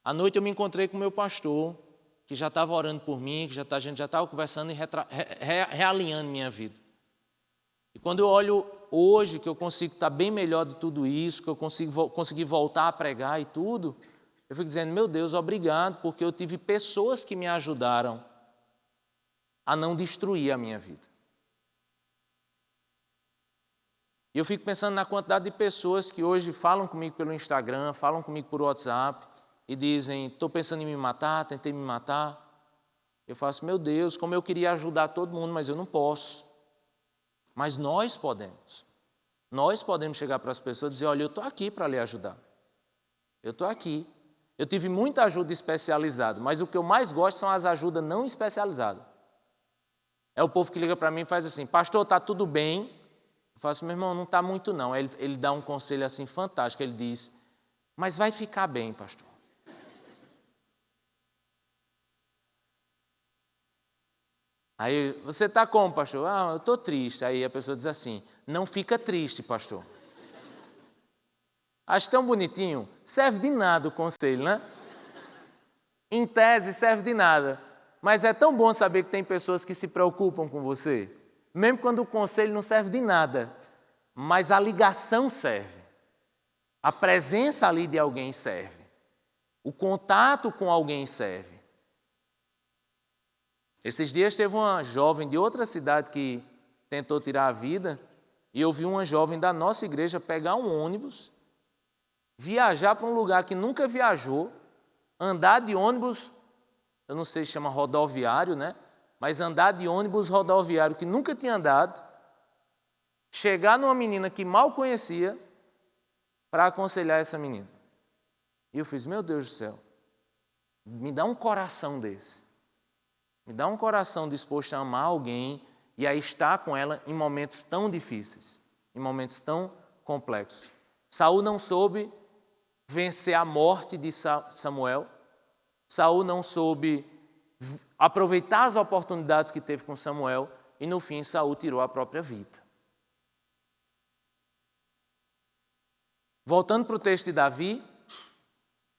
À noite eu me encontrei com o meu pastor, que já estava orando por mim, que a gente já estava conversando e realinhando minha vida. E quando eu olho hoje, que eu consigo estar bem melhor de tudo isso, que eu consegui voltar a pregar e tudo, eu fico dizendo: meu Deus, obrigado, porque eu tive pessoas que me ajudaram a não destruir a minha vida. E eu fico pensando na quantidade de pessoas que hoje falam comigo pelo Instagram, falam comigo por WhatsApp e dizem: estou pensando em me matar, tentei me matar. Eu faço: meu Deus, como eu queria ajudar todo mundo, mas eu não posso. Mas nós podemos. Nós podemos chegar para as pessoas e dizer: olha, eu estou aqui para lhe ajudar. Eu estou aqui. Eu tive muita ajuda especializada, mas o que eu mais gosto são as ajudas não especializadas. É o povo que liga para mim e faz assim: pastor, está tudo bem? Eu falo assim: meu irmão, não está muito não. Aí ele dá um conselho assim fantástico, ele diz: mas vai ficar bem, pastor. Aí, você está como, pastor? Eu estou triste. Aí a pessoa diz assim: não fica triste, pastor. Acho tão bonitinho. Serve de nada o conselho, né? Em tese, serve de nada. Mas é tão bom saber que tem pessoas que se preocupam com você. Mesmo quando o conselho não serve de nada. Mas a ligação serve. A presença ali de alguém serve. O contato com alguém serve. Esses dias teve uma jovem de outra cidade que tentou tirar a vida. E eu vi uma jovem da nossa igreja pegar um ônibus, viajar para um lugar que nunca viajou, andar de ônibus, eu não sei se chama rodoviário, né? Mas andar de ônibus rodoviário que nunca tinha andado, chegar numa menina que mal conhecia para aconselhar essa menina. E eu fiz: meu Deus do céu, me dá um coração desse. Me dá um coração disposto a amar alguém e a estar com ela em momentos tão difíceis, em momentos tão complexos. Saul não soube vencer a morte de Samuel. Saul não soube aproveitar as oportunidades que teve com Samuel e, no fim, Saul tirou a própria vida. Voltando para o texto de Davi,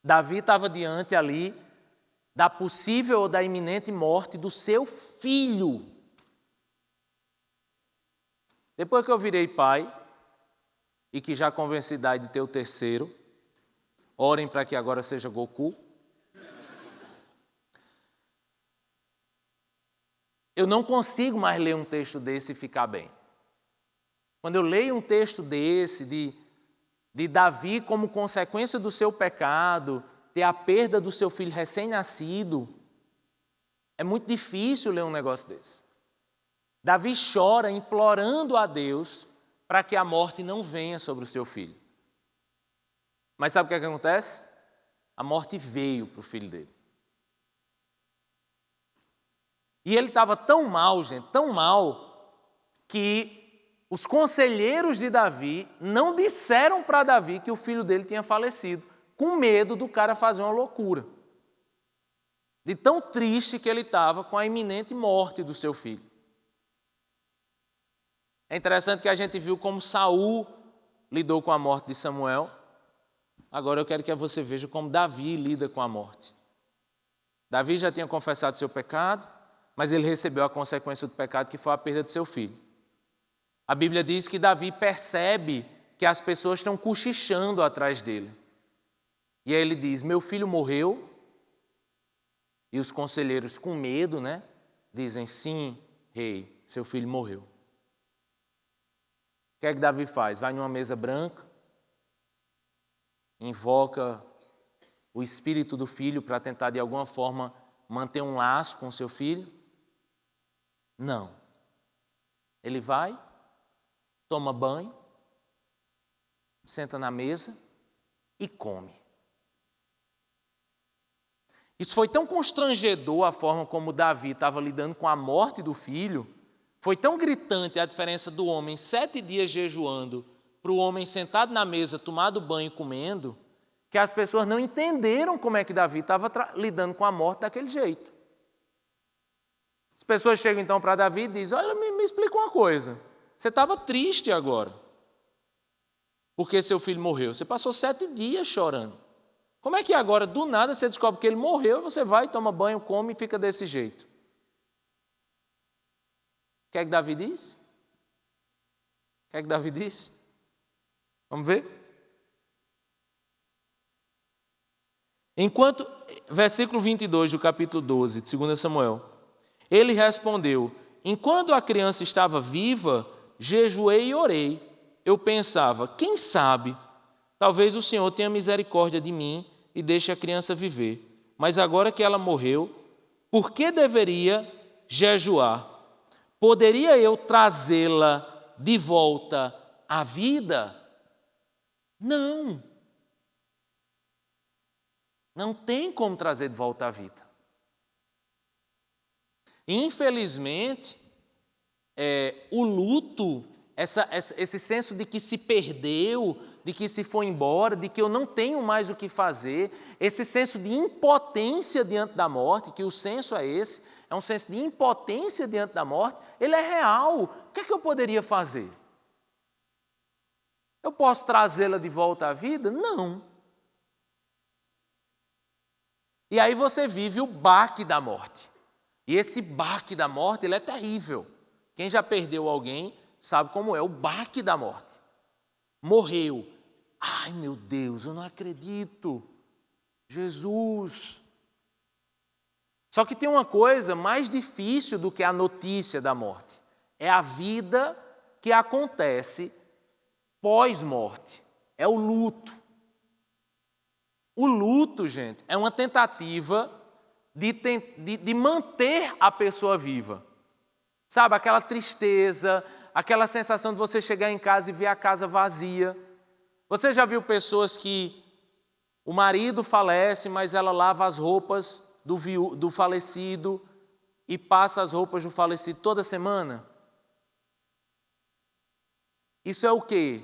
Davi estava diante ali da possível ou da iminente morte do seu filho. Depois que eu virei pai e que já convenci Dai de ter o terceiro, orem para que agora seja Goku. Eu não consigo mais ler um texto desse e ficar bem. Quando eu leio um texto desse, de Davi como consequência do seu pecado, ter a perda do seu filho recém-nascido, é muito difícil ler um negócio desse. Davi chora implorando a Deus para que a morte não venha sobre o seu filho. Mas sabe o que acontece? A morte veio para o filho dele. E ele estava tão mal, gente, tão mal, que os conselheiros de Davi não disseram para Davi que o filho dele tinha falecido, com medo do cara fazer uma loucura. De tão triste que ele estava com a iminente morte do seu filho. É interessante que a gente viu como Saul lidou com a morte de Samuel. Agora eu quero que você veja como Davi lida com a morte. Davi já tinha confessado seu pecado, mas ele recebeu a consequência do pecado, que foi a perda de seu filho. A Bíblia diz que Davi percebe que as pessoas estão cochichando atrás dele. E aí ele diz: meu filho morreu. E os conselheiros, com medo, dizem: sim, rei, seu filho morreu. O que é que Davi faz? Vai numa mesa branca, invoca o espírito do filho para tentar de alguma forma manter um laço com seu filho? Não. Ele vai, toma banho, senta na mesa e come. Isso foi tão constrangedor, a forma como Davi estava lidando com a morte do filho, foi tão gritante a diferença do homem 7 dias jejuando para o homem sentado na mesa, tomado banho e comendo, que as pessoas não entenderam como é que Davi estava lidando com a morte daquele jeito. As pessoas chegam então para Davi e dizem: olha, me explica uma coisa, você estava triste agora, porque seu filho morreu, você passou 7 dias chorando. Como é que agora, do nada, você descobre que ele morreu, e você vai, toma banho, come e fica desse jeito? O que é que Davi diz? O que é que Davi diz? Vamos ver? Versículo 22 do capítulo 12 de 2 Samuel. Ele respondeu: enquanto a criança estava viva, jejuei e orei. Eu pensava: quem sabe, talvez o Senhor tenha misericórdia de mim e deixe a criança viver. Mas agora que ela morreu, por que deveria jejuar? Poderia eu trazê-la de volta à vida? Não. Não tem como trazer de volta à vida. Infelizmente, o luto, esse senso de que se perdeu, de que se foi embora, de que eu não tenho mais o que fazer, esse senso de impotência diante da morte, que o senso é esse, é um senso de impotência diante da morte, ele é real. O que é que eu poderia fazer? Eu posso trazê-la de volta à vida? Não. E aí você vive o baque da morte. E esse baque da morte, ele é terrível. Quem já perdeu alguém sabe como é o baque da morte. Morreu. Ai, meu Deus, eu não acredito. Jesus. Só que tem uma coisa mais difícil do que a notícia da morte. É a vida que acontece pós-morte. É o luto. O luto, gente, é uma tentativa de manter a pessoa viva. Sabe, aquela tristeza, aquela sensação de você chegar em casa e ver a casa vazia. Você já viu pessoas que o marido falece, mas ela lava as roupas do falecido e passa as roupas do falecido toda semana? Isso é o quê?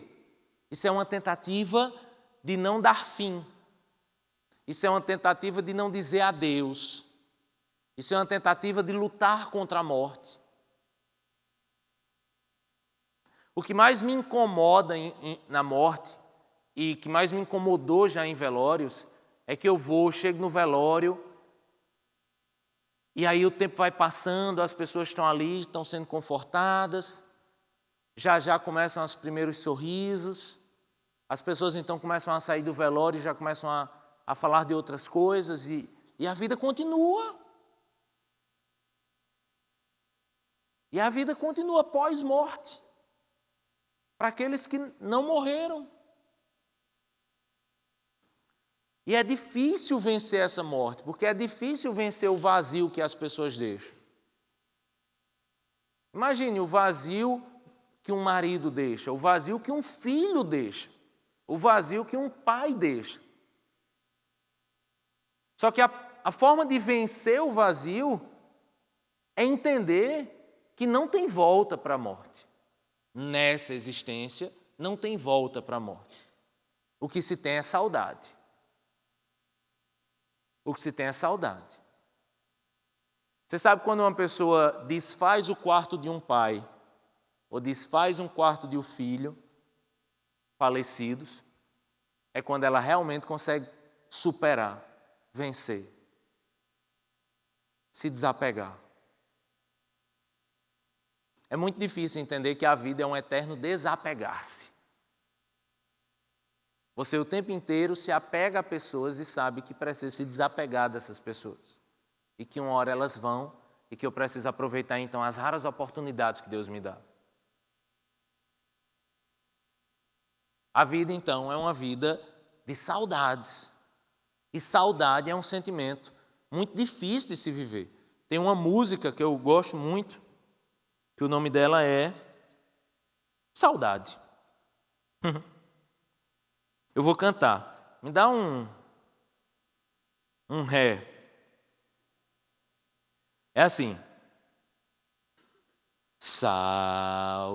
Isso é uma tentativa de não dar fim. Isso é uma tentativa de não dizer adeus. Isso é uma tentativa de lutar contra a morte. O que mais me incomoda na morte, e que mais me incomodou já em velórios, é que chego no velório, e aí o tempo vai passando, as pessoas estão ali, estão sendo confortadas, já começam os primeiros sorrisos, as pessoas então começam a sair do velório e já começam a falar de outras coisas, e a vida continua. E a vida continua pós-morte, para aqueles que não morreram. E é difícil vencer essa morte, porque é difícil vencer o vazio que as pessoas deixam. Imagine o vazio que um marido deixa, o vazio que um filho deixa, o vazio que um pai deixa. Só que a forma de vencer o vazio é entender que não tem volta para a morte. Nessa existência, não tem volta para a morte. O que se tem é saudade. O que se tem é saudade. Você sabe quando uma pessoa desfaz o quarto de um pai, ou desfaz um quarto de um filho, falecidos, é quando ela realmente consegue superar, vencer, se desapegar. É muito difícil entender que a vida é um eterno desapegar-se. Você o tempo inteiro se apega a pessoas e sabe que precisa se desapegar dessas pessoas. E que uma hora elas vão e que eu preciso aproveitar então as raras oportunidades que Deus me dá. A vida então é uma vida de saudades. E saudade é um sentimento muito difícil de se viver. Tem uma música que eu gosto muito, que o nome dela é Saudade. Eu vou cantar. Me dá um ré. É assim. Saudade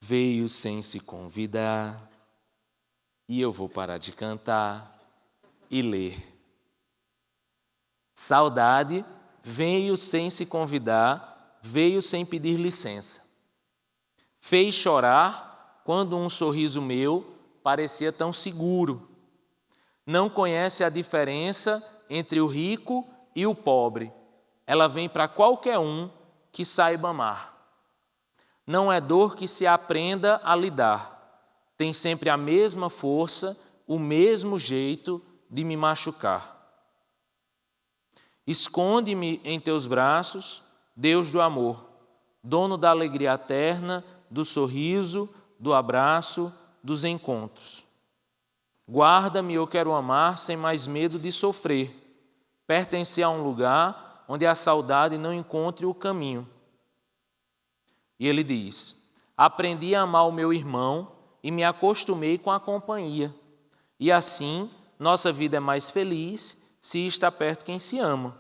veio sem se convidar, e eu vou parar de cantar e ler. Saudade veio sem se convidar, veio sem pedir licença. Fez chorar quando um sorriso meu parecia tão seguro. Não conhece a diferença entre o rico e o pobre. Ela vem para qualquer um que saiba amar. Não é dor que se aprenda a lidar. Tem sempre a mesma força, o mesmo jeito de me machucar. Esconde-me em teus braços, Deus do amor, dono da alegria eterna, do sorriso, do abraço, dos encontros. Guarda-me, eu quero amar sem mais medo de sofrer, pertencer a um lugar onde a saudade não encontre o caminho. E ele diz: aprendi a amar o meu irmão e me acostumei com a companhia. E assim, nossa vida é mais feliz se está perto quem se ama.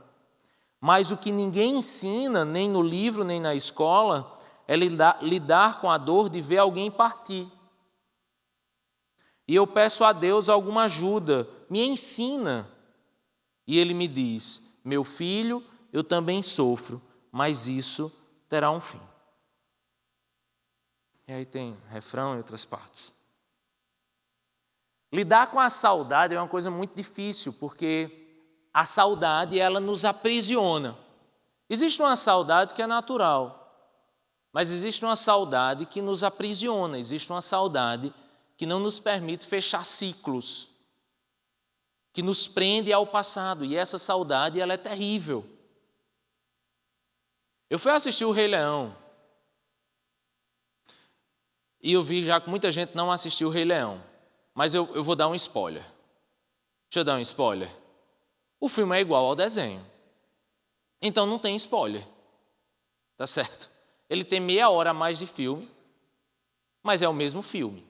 Mas o que ninguém ensina, nem no livro, nem na escola, é lidar com a dor de ver alguém partir. E eu peço a Deus alguma ajuda, me ensina. E Ele me diz, meu filho, eu também sofro, mas isso terá um fim. E aí tem refrão e outras partes. Lidar com a saudade é uma coisa muito difícil, porque a saudade, ela nos aprisiona. Existe uma saudade que é natural, mas existe uma saudade que nos aprisiona, existe uma saudade que não nos permite fechar ciclos, que nos prende ao passado, e essa saudade, ela é terrível. Eu fui assistir o Rei Leão, e eu vi já que muita gente não assistiu o Rei Leão, mas eu vou dar um spoiler. Deixa eu dar um spoiler. O filme é igual ao desenho, então não tem spoiler, tá certo? Ele tem meia hora a mais de filme, mas é o mesmo filme.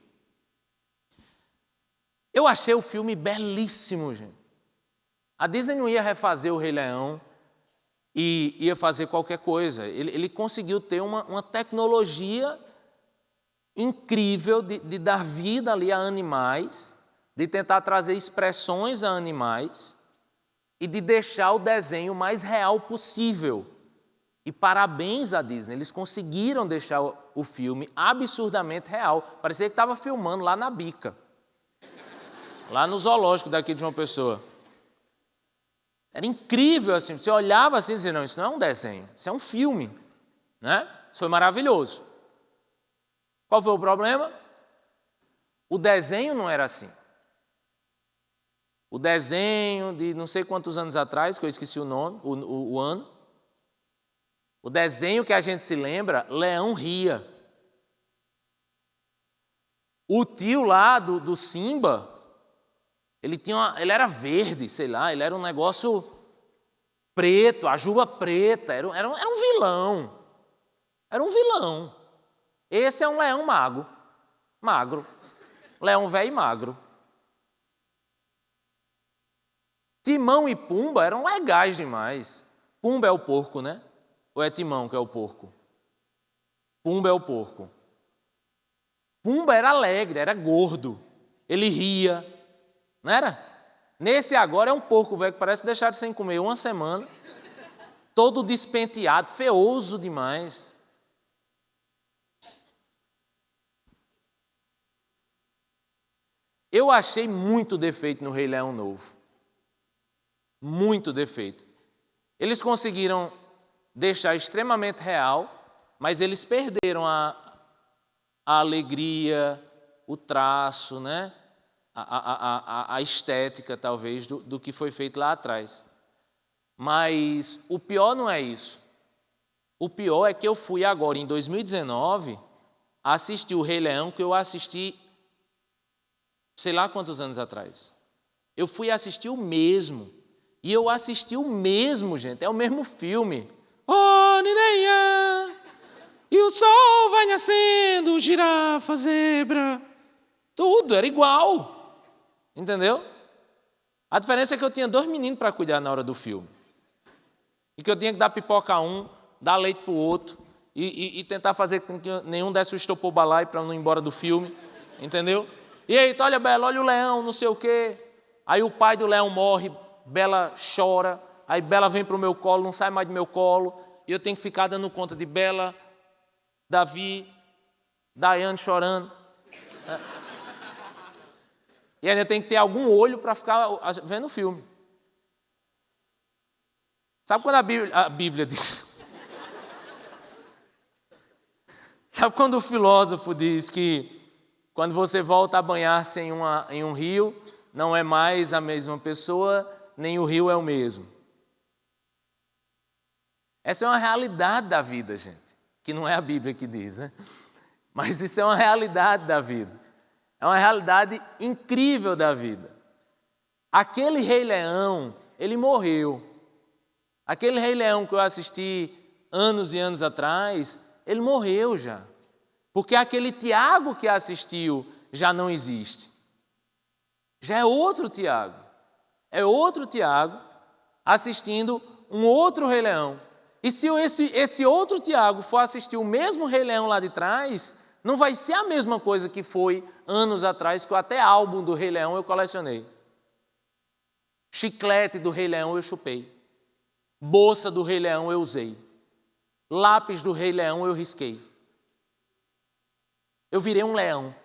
Eu achei o filme belíssimo, gente. A Disney não ia refazer o Rei Leão e ia fazer qualquer coisa. Ele conseguiu ter uma tecnologia incrível de dar vida ali a animais, de tentar trazer expressões a animais e de deixar o desenho mais real possível. E parabéns à Disney, eles conseguiram deixar o filme absurdamente real. Parecia que estava filmando lá na Bica, lá no zoológico daqui de João Pessoa. Era incrível, assim, você olhava assim e dizia, não, isso não é um desenho, isso é um filme, né? Isso foi maravilhoso. Qual foi o problema? O desenho não era assim. O desenho de não sei quantos anos atrás, que eu esqueci o nome, o ano, o desenho que a gente se lembra, Leão ria. O tio lá do Simba, ele era verde, sei lá, ele era um negócio preto, a juba preta, era um vilão. Era um vilão. Esse é um leão magro. Leão velho e magro. Timão e Pumba eram legais demais. Pumba é o porco, né? Ou é Timão que é o porco? Pumba é o porco. Pumba era alegre, era gordo. Ele ria, não era? Nesse agora é um porco velho que parece deixar sem comer uma semana. Todo despenteado, feioso demais. Eu achei muito defeito no Rei Leão novo. Muito defeito. Eles conseguiram deixar extremamente real, mas eles perderam a alegria, o traço, né? A estética, talvez, do que foi feito lá atrás. Mas o pior não é isso. O pior é que eu fui agora, em 2019, assistir o Rei Leão, que eu assisti sei lá quantos anos atrás. Eu fui assistir o mesmo. E eu assisti o mesmo, gente. É o mesmo filme. Oh, Nineia! E o sol vai nascendo, girafa, zebra. Tudo, era igual. Entendeu? A diferença é que eu tinha 2 meninos para cuidar na hora do filme. E que eu tinha que dar pipoca a um, dar leite para o outro. E tentar fazer com que nenhum desse o estopor balai para não ir embora do filme. Entendeu? E aí, olha, Bela, olha o leão, não sei o quê. Aí o pai do leão morre, Bela chora. Aí Bela vem para o meu colo, não sai mais do meu colo. E eu tenho que ficar dando conta de Bela, Davi, Daiane chorando. E ainda tem que ter algum olho para ficar vendo o filme. Sabe quando a Bíblia diz? Sabe quando o filósofo diz que quando você volta a banhar-se em um rio, não é mais a mesma pessoa, nem o rio é o mesmo. Essa é uma realidade da vida, gente, que não é a Bíblia que diz, né? Mas isso é uma realidade da vida. É uma realidade incrível da vida. Aquele Rei Leão, ele morreu. Aquele Rei Leão que eu assisti anos e anos atrás, ele morreu já. Porque aquele Tiago que assistiu já não existe. Já é outro Tiago. É outro Tiago assistindo um outro Rei Leão. E se esse outro Tiago for assistir o mesmo Rei Leão lá de trás, não vai ser a mesma coisa que foi anos atrás, que até álbum do Rei Leão eu colecionei. Chiclete do Rei Leão eu chupei. Bolsa do Rei Leão eu usei. Lápis do Rei Leão eu risquei. Eu virei um leão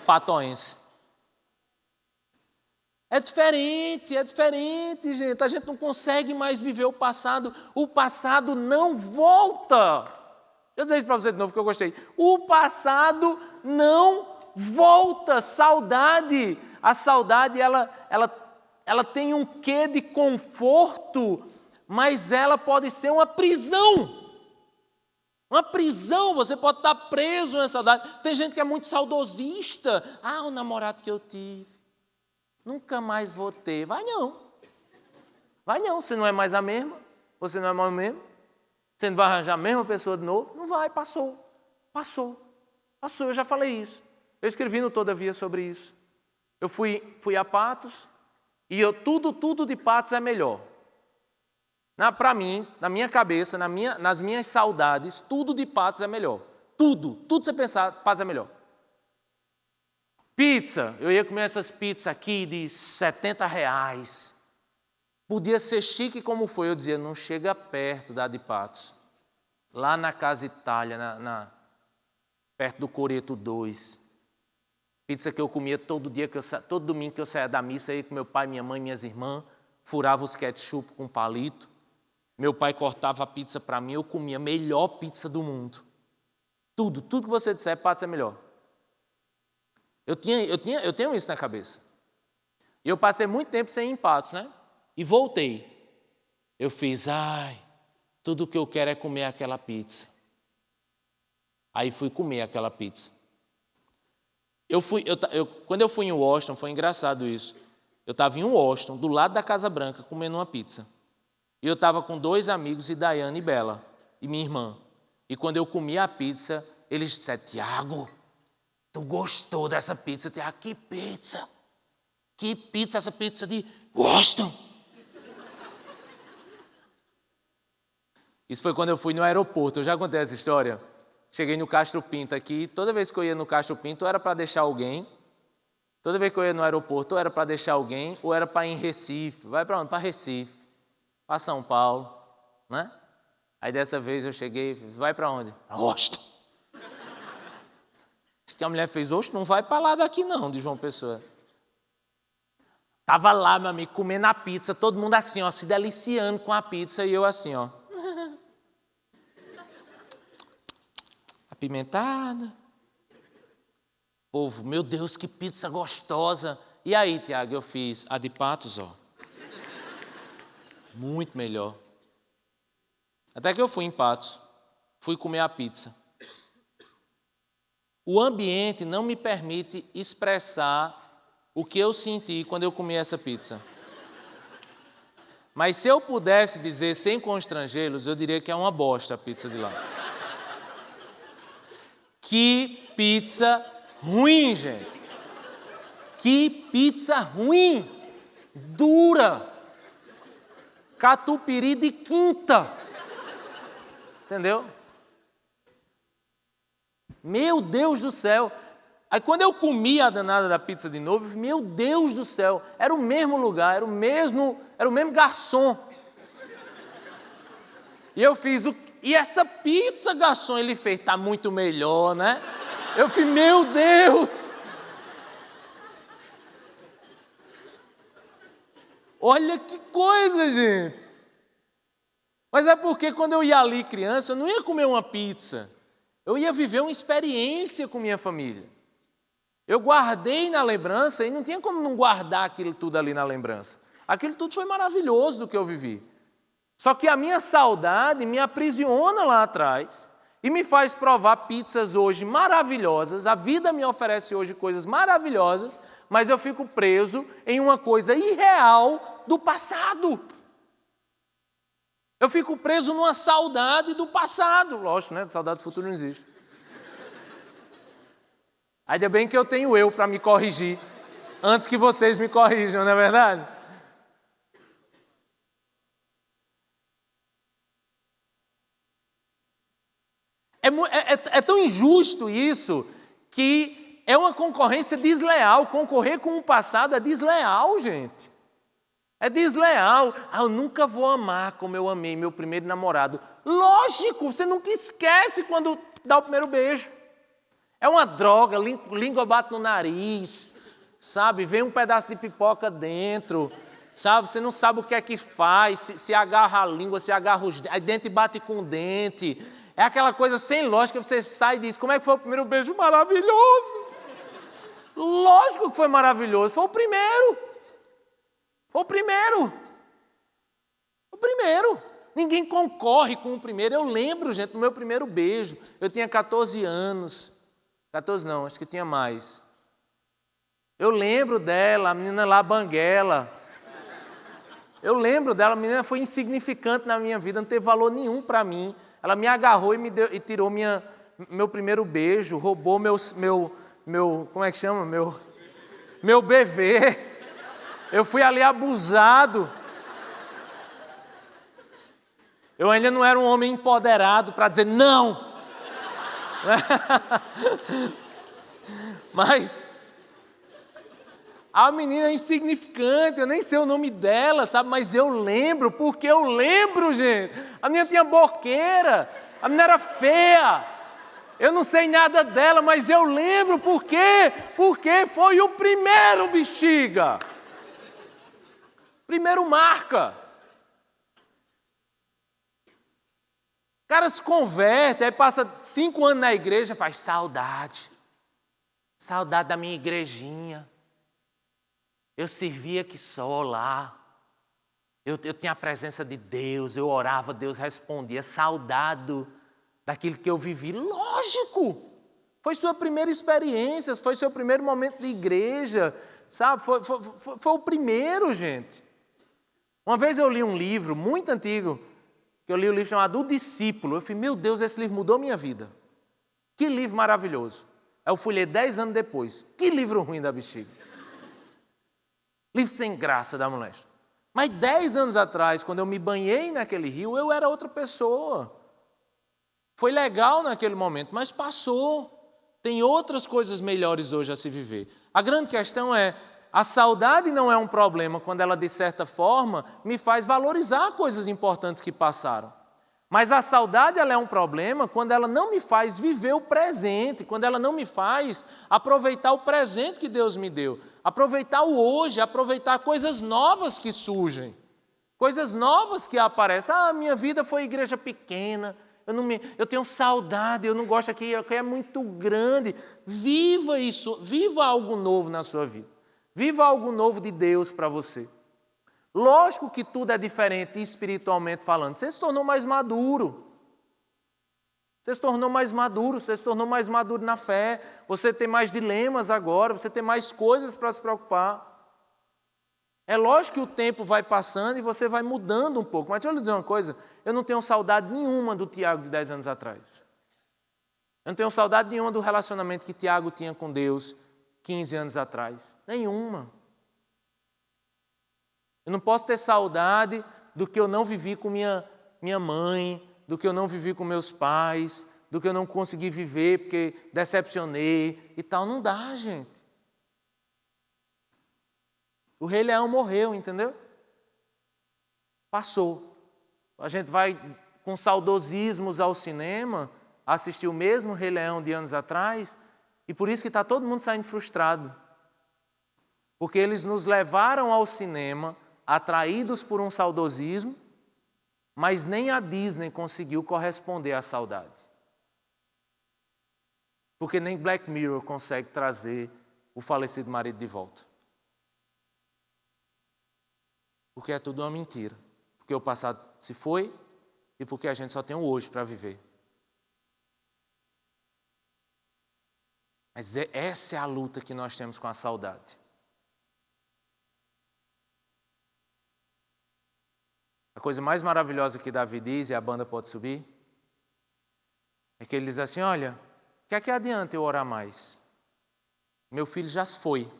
patoense. É diferente, gente. A gente não consegue mais viver o passado. O passado não volta. Deixa eu dizer isso para você de novo que eu gostei. O passado não volta. Saudade. A saudade, ela tem um quê de conforto, mas ela pode ser uma prisão. Uma prisão, você pode estar preso na saudade. Tem gente que é muito saudosista. Ah, o namorado que eu tive. Nunca mais vou ter. Vai não. Você não é mais a mesma. Você não é mais o mesmo. Você não vai arranjar a mesma pessoa de novo. Não vai, passou. Eu já falei isso. Eu escrevi no Todavia sobre isso. Eu fui a Patos e tudo de Patos é melhor. Para mim, na minha cabeça, nas minhas saudades, tudo de Patos é melhor. Tudo que você pensar, Patos é melhor. Pizza, eu ia comer essas pizzas aqui de R$70. Podia ser chique como foi, eu dizia, não chega perto da de Patos. Lá na Casa Itália, perto do Coreto 2. Pizza que eu comia todo domingo que eu saía da missa, ia com meu pai, minha mãe, minhas irmãs, furava os ketchup com palito. Meu pai cortava a pizza para mim, eu comia a melhor pizza do mundo. Tudo que você disser, Patos é melhor. Eu tenho isso na cabeça. E eu passei muito tempo sem ir em Patos, né? E voltei. Eu fiz, tudo que eu quero é comer aquela pizza. Aí fui comer aquela pizza. Quando eu fui em Washington, foi engraçado isso. Eu estava em Washington, do lado da Casa Branca, comendo uma pizza. E eu estava com 2 amigos, Daiane e Bela, e minha irmã. E quando eu comi a pizza, eles disseram, Tiago, tu gostou dessa pizza? Tiago, que pizza? Que pizza, essa pizza de Washington? Isso foi quando eu fui no aeroporto, eu já contei essa história. Cheguei no Castro Pinto aqui, toda vez que eu ia no Castro Pinto, era para deixar alguém. Toda vez que eu ia no aeroporto, ou era para deixar alguém, ou era para ir em Recife. Vai para onde? Para Recife. Para São Paulo, né? Aí dessa vez eu cheguei, vai para onde? Para Washington. Acho que a mulher fez, oxe, não vai para lá daqui não, de João Pessoa. Tava lá, meu amigo, comendo a pizza, todo mundo assim, ó, se deliciando com a pizza, e eu assim, ó. Apimentada. Povo, meu Deus, que pizza gostosa. E aí, Tiago, eu fiz a de Patos, ó. Muito melhor. Até que eu fui em Patos, fui comer a pizza. O ambiente não me permite expressar o que eu senti quando eu comi essa pizza. Mas se eu pudesse dizer sem constrangê-los, eu diria que é uma bosta a pizza de lá. Que pizza ruim, gente. Que pizza ruim. Dura. Catupiry de quinta. Entendeu? Meu Deus do céu. Aí quando eu comi a danada da pizza de novo, meu Deus do céu, era o mesmo lugar, era o mesmo garçom. E eu fiz, e essa pizza, garçom, ele fez, tá muito melhor, né? Eu fiz, meu Deus. Olha que coisa, gente. Mas é porque quando eu ia ali criança, eu não ia comer uma pizza. Eu ia viver uma experiência com minha família. Eu guardei na lembrança e não tinha como não guardar aquilo tudo ali na lembrança. Aquilo tudo foi maravilhoso do que eu vivi. Só que a minha saudade me aprisiona lá atrás e me faz provar pizzas hoje maravilhosas. A vida me oferece hoje coisas maravilhosas, mas eu fico preso em uma coisa irreal do passado. Eu fico preso numa saudade do passado. Lógico, né? Saudade do futuro não existe. Ainda bem que eu tenho eu para me corrigir. antes que vocês me corrijam, não é verdade? É tão injusto isso que é uma concorrência desleal. Concorrer com o passado é desleal, gente. É desleal. Eu nunca vou amar como eu amei meu primeiro namorado. Lógico, você nunca esquece quando dá o primeiro beijo. É uma droga, língua bate no nariz, sabe? Vem um pedaço de pipoca dentro, sabe? Você não sabe o que é que faz, se agarra a língua, se agarra os dentes, aí dente bate com dente. É aquela coisa sem lógica, você sai e diz, como é que foi o primeiro beijo? Maravilhoso! Lógico que foi maravilhoso, foi o primeiro. Foi o primeiro. O primeiro. Ninguém concorre com o primeiro. Eu lembro, gente, do meu primeiro beijo. Eu tinha 14 anos. 14 não, acho que tinha mais. Eu lembro dela, a menina lá banguela. Eu lembro dela, a menina foi insignificante na minha vida, não teve valor nenhum para mim. Ela me agarrou e tirou meu primeiro beijo, roubou meu, como é que chama? Meu bebê. Eu fui ali abusado. Eu ainda não era um homem empoderado para dizer não. Mas a menina é insignificante, eu nem sei o nome dela, sabe? Mas eu lembro, porque eu lembro, gente. A menina tinha boqueira, a menina era feia. Eu não sei nada dela, mas eu lembro por quê? Porque foi o primeiro, bexiga. Primeiro marca. O cara se converte, aí passa 5 anos na igreja, faz saudade. Saudade da minha igrejinha. Eu servia aqui só lá. Eu tinha a presença de Deus, eu orava, Deus respondia. Saudade daquilo que eu vivi. Lógico! Foi sua primeira experiência, foi seu primeiro momento de igreja, sabe? Foi o primeiro, gente. Uma vez eu li um livro muito antigo, que eu li um livro chamado O Discípulo. Eu falei, meu Deus, esse livro mudou minha vida. Que livro maravilhoso. Eu fui ler 10 anos depois. Que livro ruim da bexiga. Livro sem graça da moléstia. Mas 10 anos atrás, quando eu me banhei naquele rio, eu era outra pessoa. Foi legal naquele momento, mas passou. Tem outras coisas melhores hoje a se viver. A grande questão é, a saudade não é um problema quando ela, de certa forma, me faz valorizar coisas importantes que passaram. Mas a saudade ela é um problema quando ela não me faz viver o presente, quando ela não me faz aproveitar o presente que Deus me deu, aproveitar o hoje, aproveitar coisas novas que surgem, coisas novas que aparecem. Ah, minha vida foi igreja pequena, eu tenho saudade, eu não gosto aqui é muito grande. Viva isso, viva algo novo na sua vida, viva algo novo de Deus para você. Lógico que tudo é diferente espiritualmente falando. Você se tornou mais maduro. Você se tornou mais maduro, você se tornou mais maduro na fé. Você tem mais dilemas agora, você tem mais coisas para se preocupar. É lógico que o tempo vai passando e você vai mudando um pouco. Mas deixa eu lhe dizer uma coisa, eu não tenho saudade nenhuma do Tiago de 10 anos atrás. Eu não tenho saudade nenhuma do relacionamento que Tiago tinha com Deus 15 anos atrás. Nenhuma. Eu não posso ter saudade do que eu não vivi com minha mãe, do que eu não vivi com meus pais, do que eu não consegui viver porque decepcionei e tal. Não dá, gente. O Rei Leão morreu, entendeu? Passou. A gente vai com saudosismos ao cinema, assistir o mesmo Rei Leão de anos atrás, e por isso que está todo mundo saindo frustrado. Porque eles nos levaram ao cinema atraídos por um saudosismo, mas nem a Disney conseguiu corresponder à saudade. Porque nem Black Mirror consegue trazer o falecido marido de volta. Porque é tudo uma mentira. Porque o passado se foi e porque a gente só tem o hoje para viver. Mas essa é a luta que nós temos com a saudade. A coisa mais maravilhosa que Davi diz, e a banda pode subir, é que ele diz assim, olha, o que é que adianta eu orar mais? Meu filho já se foi.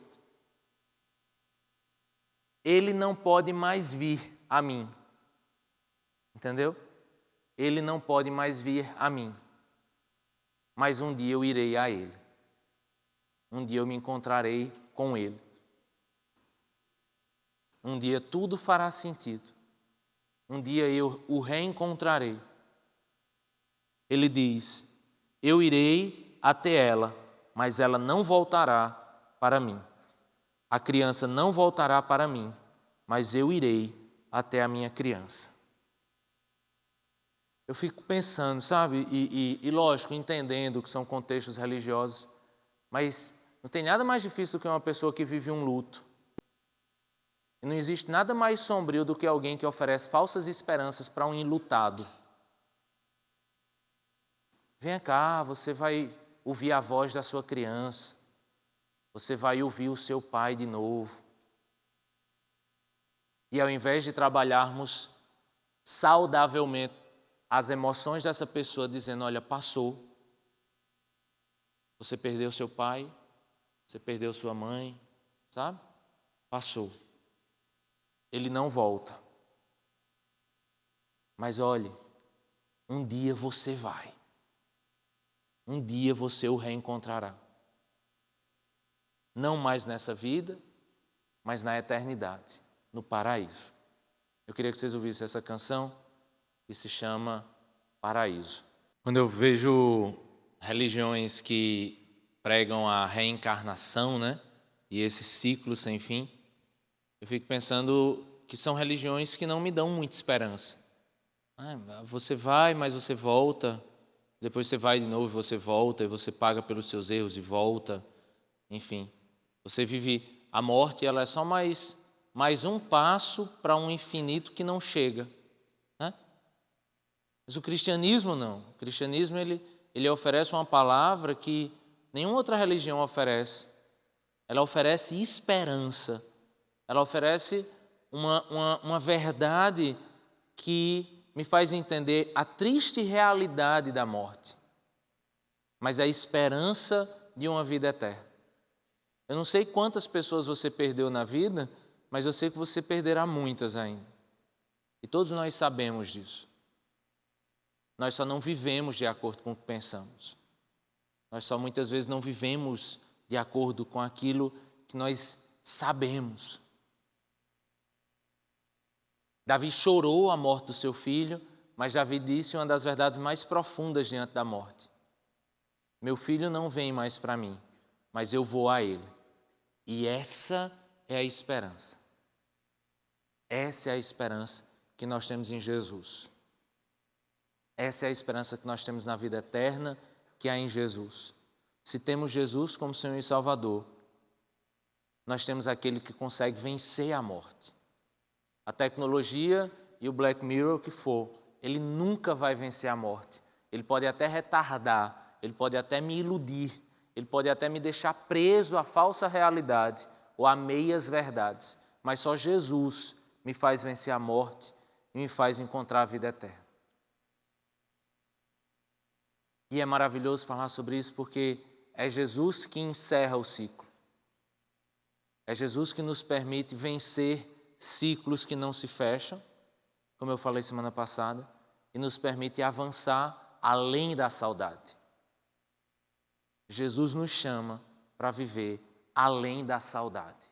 ele não pode mais vir a mim. Entendeu? Ele não pode mais vir a mim. Mas um dia eu irei a ele. Um dia eu me encontrarei com ele. Um dia tudo fará sentido. Um dia eu o reencontrarei. Ele diz: eu irei até ela, mas ela não voltará para mim. A criança não voltará para mim, mas eu irei até a minha criança. Eu fico pensando, sabe, e lógico, entendendo que são contextos religiosos, mas não tem nada mais difícil do que uma pessoa que vive um luto. E não existe nada mais sombrio do que alguém que oferece falsas esperanças para um enlutado. Venha cá, você vai ouvir a voz da sua criança. Você vai ouvir o seu pai de novo. E ao invés de trabalharmos saudavelmente as emoções dessa pessoa, dizendo: olha, passou. Você perdeu seu pai, você perdeu sua mãe, sabe? Passou. Ele não volta. Mas olhe, um dia você vai. Um dia você o reencontrará. Não mais nessa vida, mas na eternidade, no paraíso. Eu queria que vocês ouvissem essa canção que se chama Paraíso. Quando eu vejo religiões que pregam a reencarnação, né, e esse ciclo sem fim, eu fico pensando que são religiões que não me dão muita esperança. Você vai, mas você volta. Depois você vai de novo e você volta. E você paga pelos seus erros e volta. Enfim, você vive a morte e ela é só mais um passo para um infinito que não chega. Né? Mas o cristianismo não. O cristianismo ele oferece uma palavra que nenhuma outra religião oferece. Ela oferece esperança. Ela oferece uma verdade que me faz entender a triste realidade da morte, mas a esperança de uma vida eterna. Eu não sei quantas pessoas você perdeu na vida, mas eu sei que você perderá muitas ainda. E todos nós sabemos disso. Nós só não vivemos de acordo com o que pensamos. Nós só muitas vezes não vivemos de acordo com aquilo que nós sabemos. Davi chorou a morte do seu filho, mas Davi disse uma das verdades mais profundas diante da morte: meu filho não vem mais para mim, mas eu vou a ele. E essa é a esperança. Essa é a esperança que nós temos em Jesus. Essa é a esperança que nós temos na vida eterna, que há em Jesus. Se temos Jesus como Senhor e Salvador, nós temos aquele que consegue vencer a morte. A tecnologia e o Black Mirror que for, ele nunca vai vencer a morte. Ele pode até retardar, ele pode até me iludir, ele pode até me deixar preso à falsa realidade ou a meias verdades, mas só Jesus me faz vencer a morte e me faz encontrar a vida eterna. E é maravilhoso falar sobre isso porque é Jesus que encerra o ciclo. É Jesus que nos permite vencer ciclos que não se fecham, como eu falei semana passada, e nos permite avançar além da saudade. Jesus nos chama para viver além da saudade.